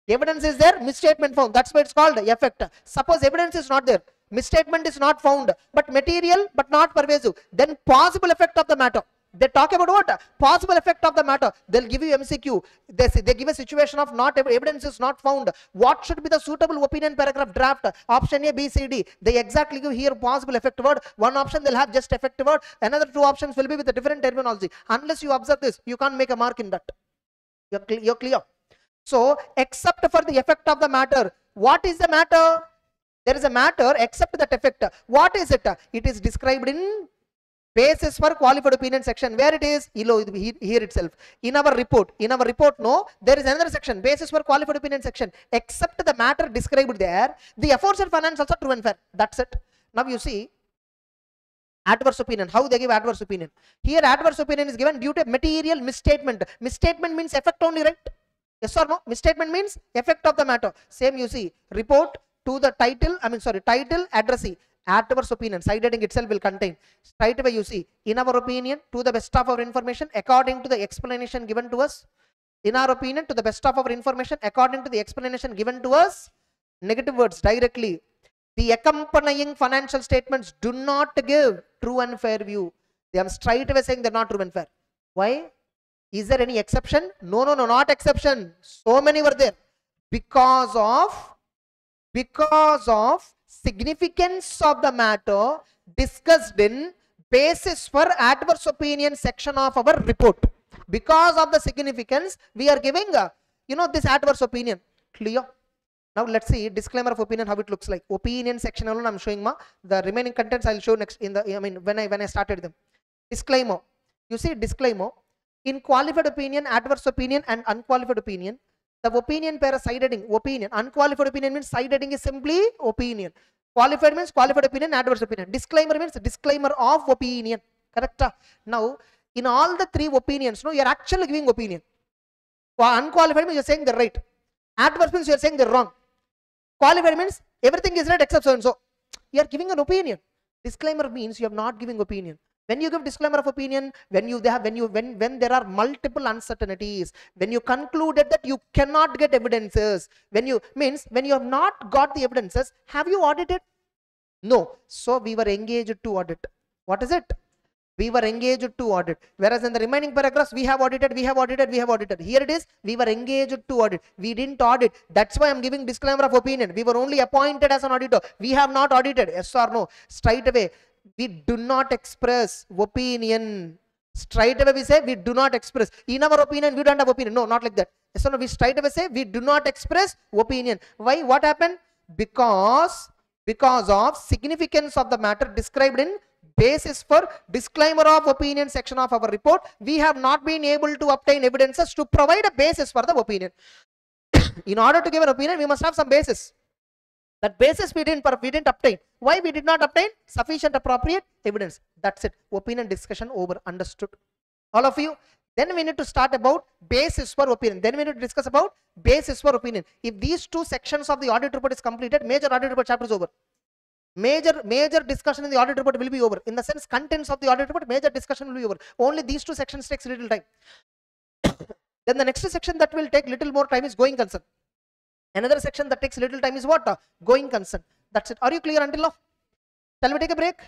Evidence is there, misstatement found. That's why it's called effect. Suppose evidence is not there, misstatement is not found, but material but not pervasive, then possible effect of the matter. They talk about what? Possible effect of the matter. They'll give you MCQ. They give a situation of not evidence is not found. What should be the suitable opinion paragraph draft? Option A, B, C, D. They exactly give here possible effect word. One option they'll have just effect word. Another two options will be with a different terminology. Unless you observe this, you can't make a mark in that. You're clear. So, except for the effect of the matter. What is the matter? There is a matter except that effect. What is it? It is described in basis for qualified opinion section. Where it is? Here itself. In our report, no, there is another section, basis for qualified opinion section. Except the matter described there, the aforesaid financials are true and fair. That's it. Now you see, adverse opinion. How they give adverse opinion? Here adverse opinion is given due to material misstatement. Misstatement means effect only, right? Yes or no? Misstatement means effect of the matter. Same you see, report to the title, title, addressee. Adverse opinion, side heading itself will contain. Straight away you see, in our opinion, to the best of our information, according to the explanation given to us. In our opinion, to the best of our information, according to the explanation given to us, negative words directly. The accompanying financial statements do not give true and fair view. They are straight away saying they're not true and fair. Why? Is there any exception? No, not exception. So many were there. Because of significance of the matter discussed in basis for adverse opinion section of our report. Because of the significance, we are giving this adverse opinion. Clear? Now let's see disclaimer of opinion, how it looks like. Opinion section alone I'm showing the remaining contents I'll show next in the when I started them. Disclaimer. You see disclaimer. In qualified opinion, adverse opinion and unqualified opinion, the opinion pair side heading opinion. Unqualified opinion means side heading is simply opinion. Qualified means qualified opinion, adverse opinion. Disclaimer means disclaimer of opinion. Correct? Now, in all the three opinions, no, you are actually giving opinion. Unqualified means you are saying they're right. Adverse means you are saying they're wrong. Qualified means everything is right except so and so. You are giving an opinion. Disclaimer means you are not giving opinion. When you give disclaimer of opinion, when there are multiple uncertainties, when you concluded that you cannot get evidences, when you have not got the evidences, have you audited? No. So we were engaged to audit. What is it? We were engaged to audit. Whereas in the remaining paragraphs, we have audited, we have audited, we have audited. Here it is, we were engaged to audit. We didn't audit. That's why I'm giving disclaimer of opinion. We were only appointed as an auditor. We have not audited. Yes or no? Straight away, we do not express opinion. Straight away we say we do not express. In our opinion, we don't have opinion. No, not like that. Yes or no? We straight away say we do not express opinion. Why? What happened? Because of significance of the matter described in basis for disclaimer of opinion section of our report, we have not been able to obtain evidences to provide a basis for the opinion. In order to give an opinion, we must have some basis. That basis we didn't obtain. Why we did not obtain? Sufficient appropriate evidence. That's it. Opinion discussion over. Understood? All of you? Then we need to start about basis for opinion. Then we need to discuss about basis for opinion. If these two sections of the audit report is completed, major audit report chapter is over. Major discussion in the audit report will be over. In the sense, contents of the audit report, major discussion will be over. Only these two sections takes little time. Then the next section that will take little more time is going concern. Another section that takes little time is what? Going concern. That's it. Are you clear until now? Shall we take a break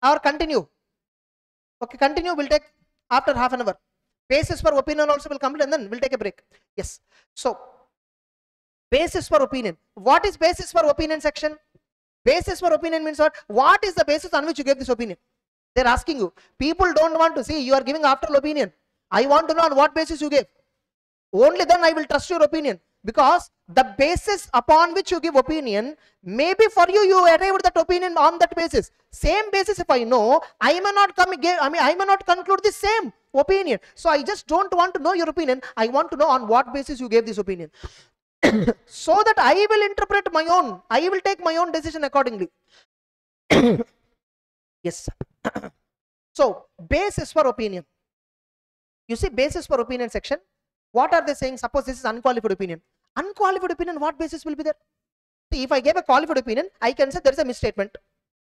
or continue? Okay, continue. We'll take after half an hour. Basis for opinion also will complete and then we'll take a break. Yes. So, basis for opinion. What is basis for opinion section? Basis for opinion means what? What is the basis on which you gave this opinion? They're asking you. People don't want to see you are giving after opinion. I want to know on what basis you gave. Only then I will trust your opinion. Because the basis upon which you give opinion, maybe for you arrived that opinion on that basis. Same basis if I know, I may not conclude the same opinion. So I just don't want to know your opinion. I want to know on what basis you gave this opinion. So that I will interpret my own. I will take my own decision accordingly. Yes. So, basis for opinion. You see, basis for opinion section. What are they saying? Suppose this is unqualified opinion. Unqualified opinion, what basis will be there? See, if I gave a qualified opinion, I can say there is a misstatement.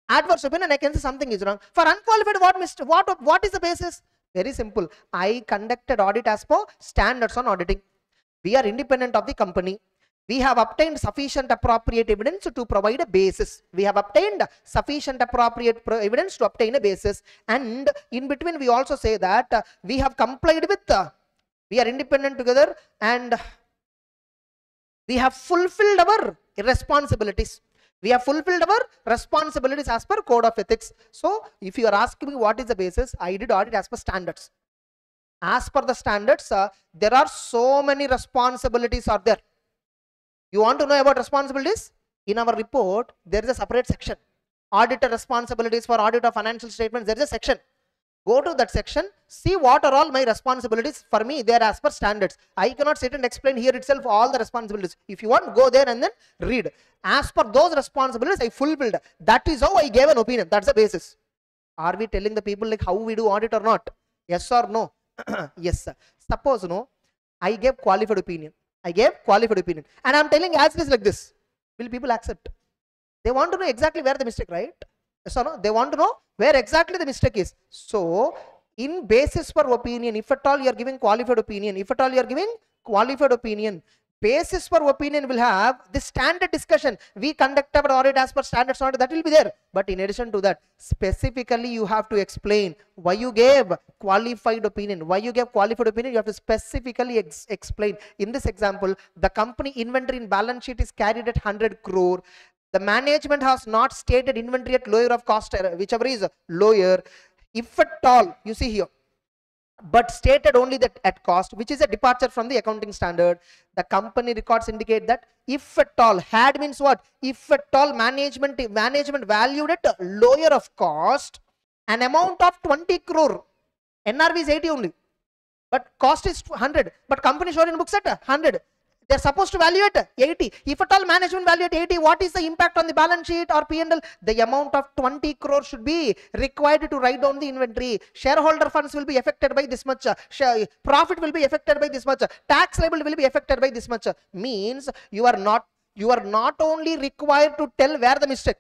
Adverse opinion, I can say something is wrong. For unqualified, what is the basis? Very simple. I conducted audit as per standards on auditing. We are independent of the company. We have obtained sufficient appropriate evidence to provide a basis. We have obtained sufficient appropriate evidence to obtain a basis. And in between, we also say that we have complied with, we are independent together and we have fulfilled our responsibilities. We have fulfilled our responsibilities as per code of ethics. So, if you are asking me what is the basis, I did audit as per standards. As per the standards, there are so many responsibilities are there. You want to know about responsibilities? In our report, there is a separate section. Auditor responsibilities for audit of financial statements, there is a section. Go to that section, see what are all my responsibilities. For me, they are as per standards. I cannot sit and explain here itself all the responsibilities. If you want, go there and then read. As per those responsibilities, I fulfilled. That is how I gave an opinion. That's the basis. Are we telling the people like how we do audit or not? Yes or no? Yes, sir. Suppose no, I gave qualified opinion. I gave qualified opinion. And I'm telling as it is like this. Will people accept? They want to know exactly where the mistake, right? Yes or no? They want to know where exactly the mistake is. So, in basis for opinion, if at all you are giving qualified opinion, basis for opinion will have the standard discussion. We conduct our audit as per standards audit, that will be there. But in addition to that, specifically you have to explain why you gave qualified opinion. Why you gave qualified opinion, you have to specifically explain. In this example, the company inventory in balance sheet is carried at 100 crore. The management has not stated inventory at lower of cost, whichever is lower. If at all, you see here, but stated only that at cost, which is a departure from the accounting standard. The company records indicate that if at all, had means what? If at all management valued at lower of cost, an amount of 20 crore, NRV is 80 only, but cost is 100, but company showed in books at 100. They're supposed to value at 80. If at all management value at 80, what is the impact on the balance sheet or P&L? The amount of 20 crore should be required to write down the inventory. Shareholder funds will be affected by this much. Profit will be affected by this much. Tax liability will be affected by this much. Means you are not only required to tell where the mistake.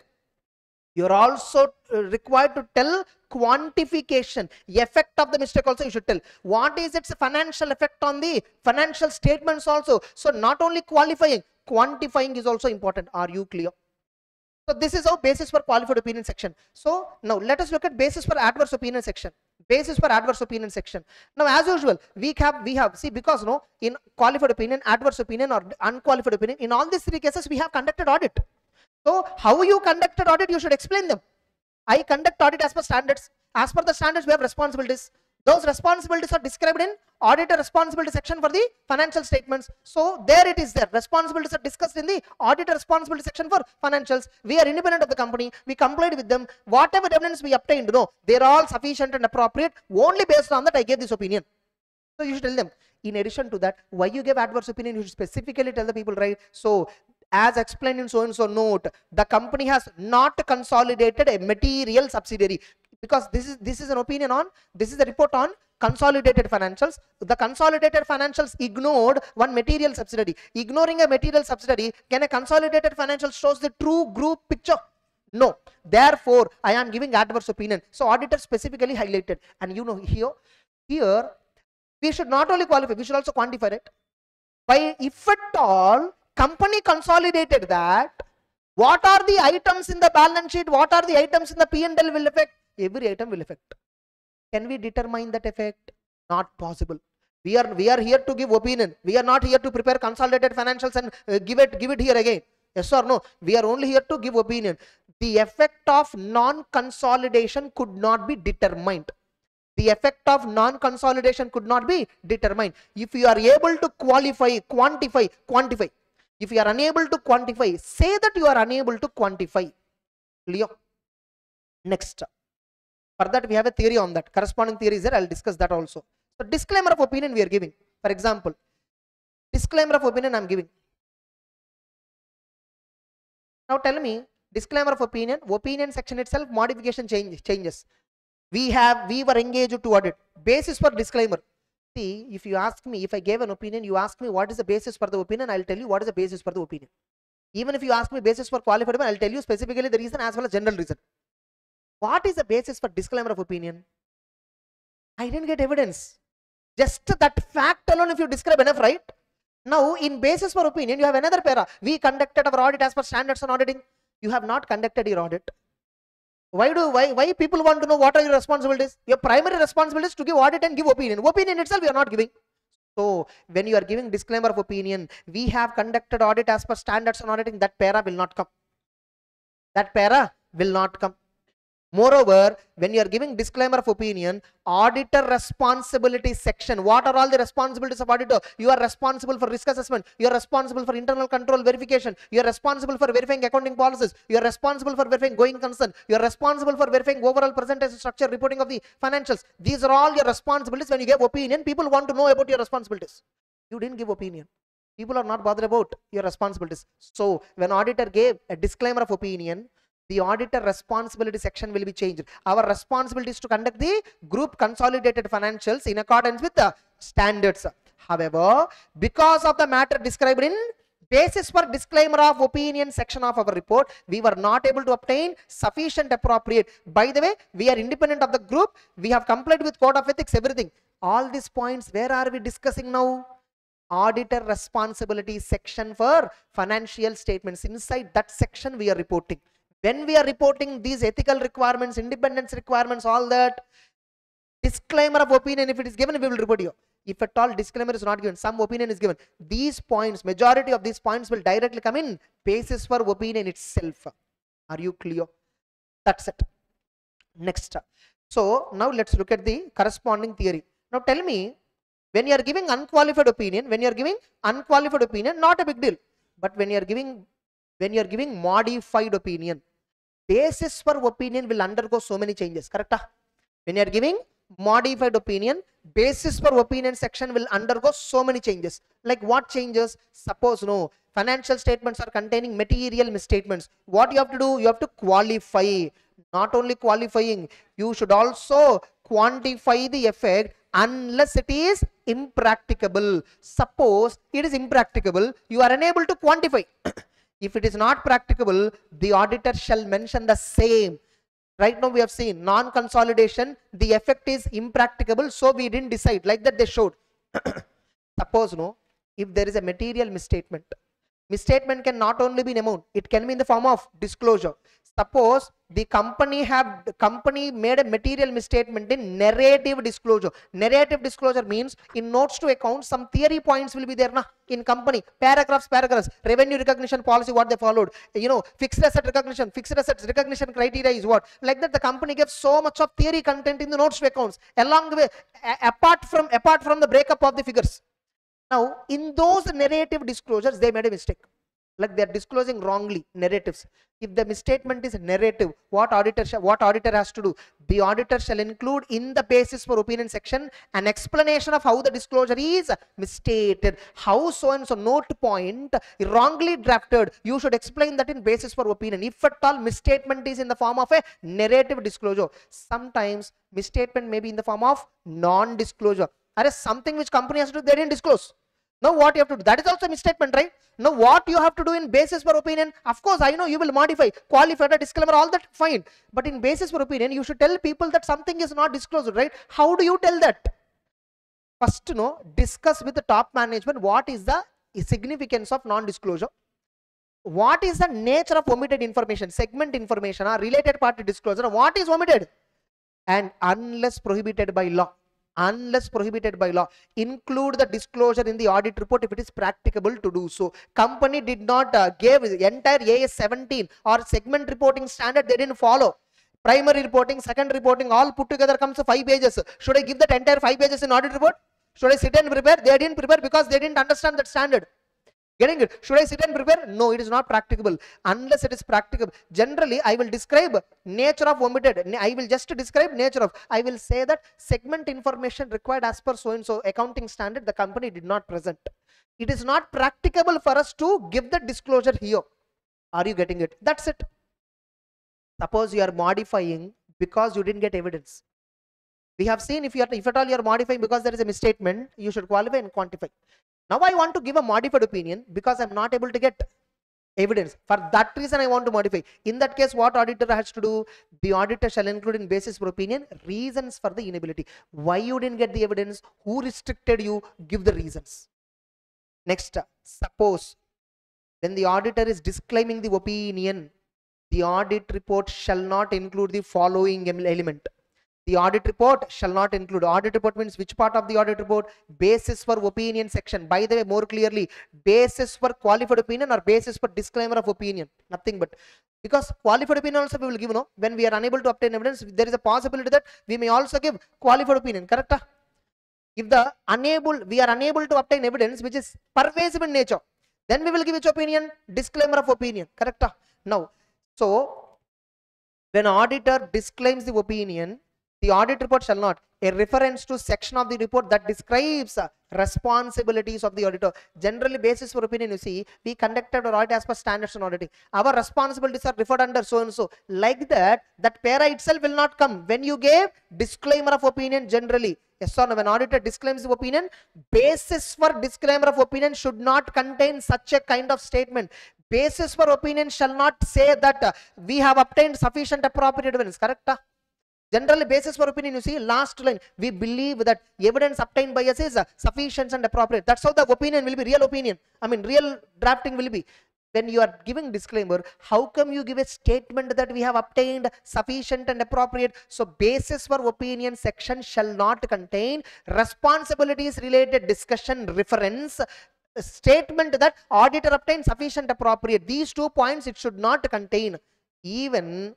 You are also required to tell quantification, effect of the mistake also you should tell. What is its financial effect on the financial statements also. So not only qualifying, quantifying is also important. Are you clear? So this is our basis for qualified opinion section. So now let us look at basis for adverse opinion section. Basis for adverse opinion section. Now as usual, we have see, because no, in qualified opinion, adverse opinion or unqualified opinion, in all these 3 cases we have conducted audit. So how you conducted audit, you should explain them. I conduct audit as per standards. As per the standards, we have responsibilities. Those responsibilities are described in auditor responsibility section for the financial statements. So there it is there. Responsibilities are discussed in the auditor responsibility section for financials. We are independent of the company. We complied with them. Whatever evidence we obtained, no, they're all sufficient and appropriate. Only based on that I gave this opinion. So you should tell them. In addition to that, why you gave adverse opinion, you should specifically tell the people, right? So as explained in so and so note, the company has not consolidated a material subsidiary, because this is an opinion on, this is a report on consolidated financials. The consolidated financials ignored one material subsidiary. Ignoring a material subsidiary, can a consolidated financial shows the true group picture? No. Therefore, I am giving adverse opinion. So auditor specifically highlighted, and you know, here we should not only qualify, we should also quantify it. By if at all company consolidated that, what are the items in the balance sheet, what are the items in the P&L will affect? Every item will affect. Can we determine that effect? Not possible. We are here to give opinion. We are not here to prepare consolidated financials and give it here again. Yes or no? We are only here to give opinion. The effect of non-consolidation could not be determined. The effect of non-consolidation could not be determined. If you are able to quantify. If you are unable to quantify, say that you are unable to quantify. Clear? Next. For that we have a theory on that. Corresponding theory is there. I will discuss that also. So disclaimer of opinion we are giving. For example, disclaimer of opinion I am giving. Now tell me, disclaimer of opinion section itself, modification changes. We were engaged to audit. Basis for disclaimer. See, if you ask me, if I gave an opinion, you ask me what is the basis for the opinion, I will tell you what is the basis for the opinion. Even if you ask me basis for qualified opinion, I will tell you specifically the reason as well as general reason. What is the basis for disclaimer of opinion? I didn't get evidence. Just that fact alone, if you describe enough, right? Now, in basis for opinion, you have another para. We conducted our audit as per standards on auditing. You have not conducted your audit. Why people want to know what are your responsibilities? Your primary responsibility is to give audit and give opinion. Opinion itself, you are not giving. So, when you are giving disclaimer of opinion, we have conducted audit as per standards on auditing, that para will not come. That para will not come. Moreover, when you are giving disclaimer of opinion, auditor responsibility section, what are all the responsibilities of auditor? You are responsible for risk assessment, you are responsible for internal control verification, you are responsible for verifying accounting policies, you are responsible for verifying going concern, you are responsible for verifying overall presentation structure, reporting of the financials. These are all your responsibilities. When you give opinion, people want to know about your responsibilities. You didn't give opinion. People are not bothered about your responsibilities. So, when auditor gave a disclaimer of opinion, the auditor responsibility section will be changed. Our responsibility is to conduct the group consolidated financials in accordance with the standards. However, because of the matter described in basis for disclaimer of opinion section of our report, we were not able to obtain sufficient appropriate. By the way, we are independent of the group. We have complied with code of ethics, everything. All these points, where are we discussing now? Auditor responsibility section for financial statements. Inside that section we are reporting. When we are reporting these ethical requirements, independence requirements, all that, disclaimer of opinion, if it is given, we will report you. If at all disclaimer is not given, some opinion is given, these points, majority of these points will directly come in basis for opinion itself. Are you clear? That's it. Next. So now let's look at the corresponding theory. Now tell me, when you are giving unqualified opinion, not a big deal. But when you are giving modified opinion, basis for opinion will undergo so many changes. Correct? When you are giving modified opinion, basis for opinion section will undergo so many changes. Like what changes? Suppose no, financial statements are containing material misstatements. What you have to do? You have to qualify. Not only qualifying, you should also quantify the effect unless it is impracticable. Suppose it is impracticable, you are unable to quantify. If it is not practicable, the auditor shall mention the same. Right now we have seen non-consolidation, the effect is impracticable, so we didn't decide. Like that they showed. Suppose no, if there is a material misstatement, Misstatement can not only be in amount, it can be in the form of disclosure. Suppose the company made a material misstatement in narrative disclosure. Narrative disclosure means in notes to account, some theory points will be there in company. Paragraphs, revenue recognition policy, what they followed. Fixed asset recognition, fixed assets recognition criteria is what. Like that, the company gives so much of theory content in the notes to accounts along the way, apart from the breakup of the figures. Now, in those narrative disclosures, they made a mistake. Like they are disclosing wrongly narratives. If the misstatement is narrative, what auditor has to do? The auditor shall include in the basis for opinion section an explanation of how the disclosure is misstated, how so and so note point wrongly drafted. You should explain that in basis for opinion. If at all misstatement is in the form of a narrative disclosure, sometimes misstatement may be in the form of non-disclosure. There is something which company has to do, they didn't disclose. Now what you have to do, that is also a misstatement, right? Now what you have to do in basis for opinion, of course I know you will modify, qualify, a disclaimer, all that fine. But in basis for opinion, you should tell people that something is not disclosed, right? How do you tell that? First, discuss with the top management what is the significance of non-disclosure. What is the nature of omitted information, segment information or related party disclosure, what is omitted? And unless prohibited by law, include the disclosure in the audit report if it is practicable to do so. Company did not give entire AS 17 or segment reporting standard, they didn't follow. Primary reporting, second reporting, all put together comes to 5 pages. Should I give that entire 5 pages in audit report? Should I sit and prepare? They didn't prepare because they didn't understand that standard. Getting it? Should I sit and prepare? No, it is not practicable unless it is practicable. Generally, I will describe nature of omitted. I will just describe nature of. I will say that segment information required as per so and so accounting standard, the company did not present. It is not practicable for us to give the disclosure here. Are you getting it? That's it. Suppose you are modifying because you didn't get evidence. We have seen if at all you are modifying because there is a misstatement, you should qualify and quantify. Now I want to give a modified opinion because I'm not able to get evidence. For that reason I want to modify. In that case, what auditor has to do? The auditor shall include in basis for opinion reasons for the inability. Why you didn't get the evidence? Who restricted you? Give the reasons. Next, suppose when the auditor is disclaiming the opinion, the audit report shall not include the following element. The audit report shall not include. Audit report means which part of the audit report? Basis for opinion section. By the way, more clearly, basis for qualified opinion or basis for disclaimer of opinion. Nothing but. Because qualified opinion also we will give, when we are unable to obtain evidence, there is a possibility that we may also give qualified opinion. Correct? If we are unable to obtain evidence which is pervasive in nature, then we will give which opinion? Disclaimer of opinion. Correct? Now, so when auditor disclaims the opinion, the audit report shall not. A reference to section of the report that describes responsibilities of the auditor. Generally, basis for opinion, you see, we conducted our audit as per standards on auditing. Our responsibilities are referred under so and so. Like that para itself will not come. When you gave disclaimer of opinion, generally, yes or no, when auditor disclaims the opinion, basis for disclaimer of opinion should not contain such a kind of statement. Basis for opinion shall not say that we have obtained sufficient appropriate evidence. Correct? Generally, basis for opinion, you see, last line, we believe that evidence obtained by us is sufficient and appropriate. That's how the opinion will be, real opinion. I mean, real drafting will be. When you are giving disclaimer, how come you give a statement that we have obtained sufficient and appropriate? So, basis for opinion section shall not contain responsibilities related discussion reference, statement that auditor obtained sufficient appropriate. These 2 points it should not contain. Even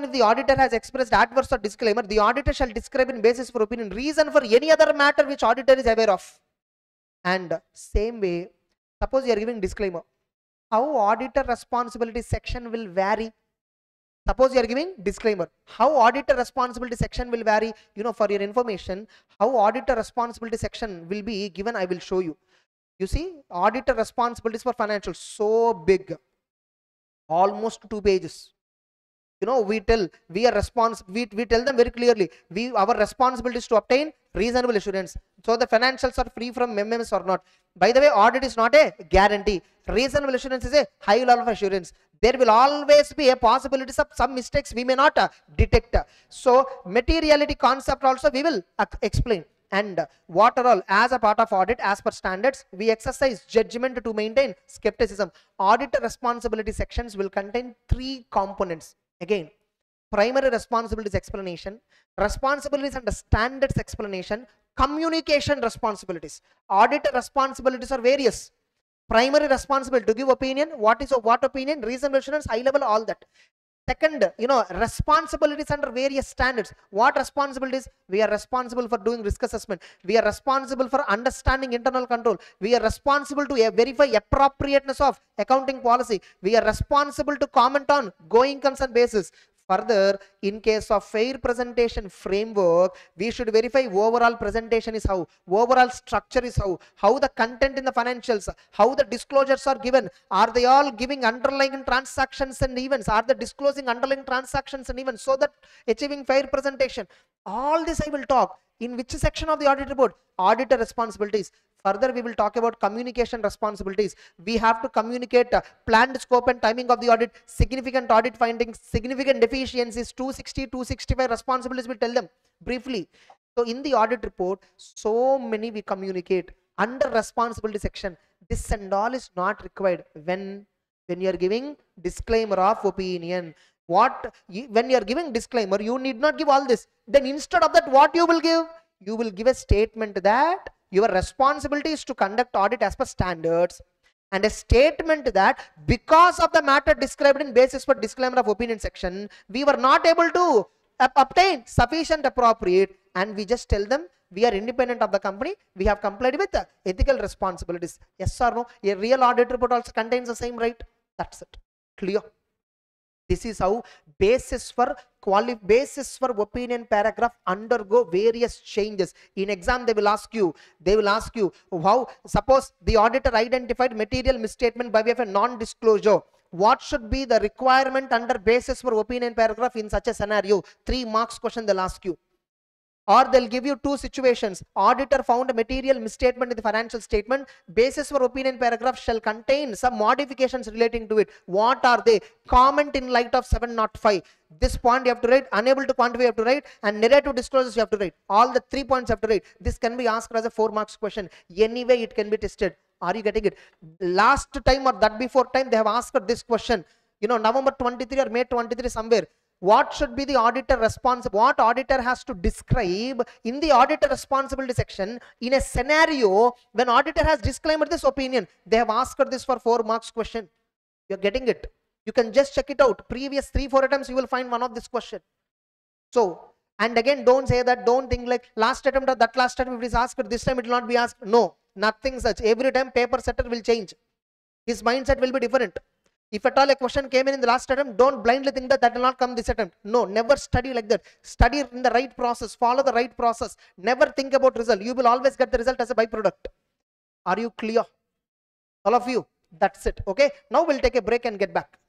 if the auditor has expressed adverse or disclaimer, the auditor shall describe in basis for opinion reason for any other matter which auditor is aware of. And same way, suppose you are giving disclaimer, how auditor responsibility section will vary. Suppose you are giving disclaimer, how auditor responsibility section will vary. For your information, how auditor responsibility section will be given, I will show you. You see, auditor responsibilities for financials, so big, almost 2 pages. We tell them very clearly, our responsibility is to obtain reasonable assurance. So the financials are free from MMS or not. By the way, audit is not a guarantee. Reasonable assurance is a high level of assurance. There will always be a possibility of some mistakes we may not detect. So materiality concept also we will explain. And what are all? As a part of audit, as per standards, we exercise judgment to maintain skepticism. Auditor responsibility sections will contain 3 components. Again, primary responsibilities explanation, responsibilities under standards explanation, communication responsibilities. Auditor responsibilities are various. Primary responsibility to give opinion, what is a what opinion, reasonable assurance, high level, all that. Second, responsibilities under various standards. What responsibilities? We are responsible for doing risk assessment. We are responsible for understanding internal control. We are responsible to verify appropriateness of accounting policy. We are responsible to comment on going concern basis. Further, in case of fair presentation framework, we should verify overall presentation is overall structure is how the content in the financials, how the disclosures are given. Are they all giving underlying transactions and events? Are they disclosing underlying transactions and events so that achieving fair presentation? All this I will talk. In which section of the audit report? Auditor responsibilities. Further, we will talk about communication responsibilities. We have to communicate planned scope and timing of the audit, significant audit findings, significant deficiencies, 260, 265 responsibilities, we tell them briefly. So in the audit report, so many we communicate. Under responsibility section, this and all is not required when you are giving disclaimer of opinion. When you are giving disclaimer, you need not give all this. Then instead of that, what you will give? You will give a statement that your responsibility is to conduct audit as per standards, and a statement that because of the matter described in basis for disclaimer of opinion section, we were not able to obtain sufficient appropriate, and we just tell them we are independent of the company, we have complied with the ethical responsibilities. Yes or no? A real audit report also contains the same, right? That's it. Clear? This is how basis for opinion paragraph undergo various changes. In exam, they will ask you how, suppose the auditor identified material misstatement by way of a non-disclosure. What should be the requirement under basis for opinion paragraph in such a scenario? 3 marks question they'll ask you. Or they'll give you 2 situations. Auditor found a material misstatement in the financial statement. Basis for opinion paragraph shall contain some modifications relating to it. What are they? Comment in light of 705. This point you have to write. Unable to quantify you have to write. And narrative disclosures you have to write. All the 3 points you have to write. This can be asked as a 4 marks question. Anyway, it can be tested. Are you getting it? Last time or that before time, they have asked this question. November 23 or May 23 somewhere. What should be the auditor responsible? What auditor has to describe in the auditor responsibility section in a scenario when auditor has disclaimed this opinion? They have asked this for 4 marks question. You're getting it. You can just check it out. Previous 3-4 attempts you will find one of this question. So, and again, don't say that, don't think like last attempt or that last attempt it is asked, this time it will not be asked. No, nothing such. Every time paper setter will change. His mindset will be different. If at all a question came in the last attempt, don't blindly think that will not come this attempt. No, never study like that. Study in the right process, follow the right process. Never think about result. You will always get the result as a byproduct. Are you clear? All of you? That's it. Okay. Now we'll take a break and get back.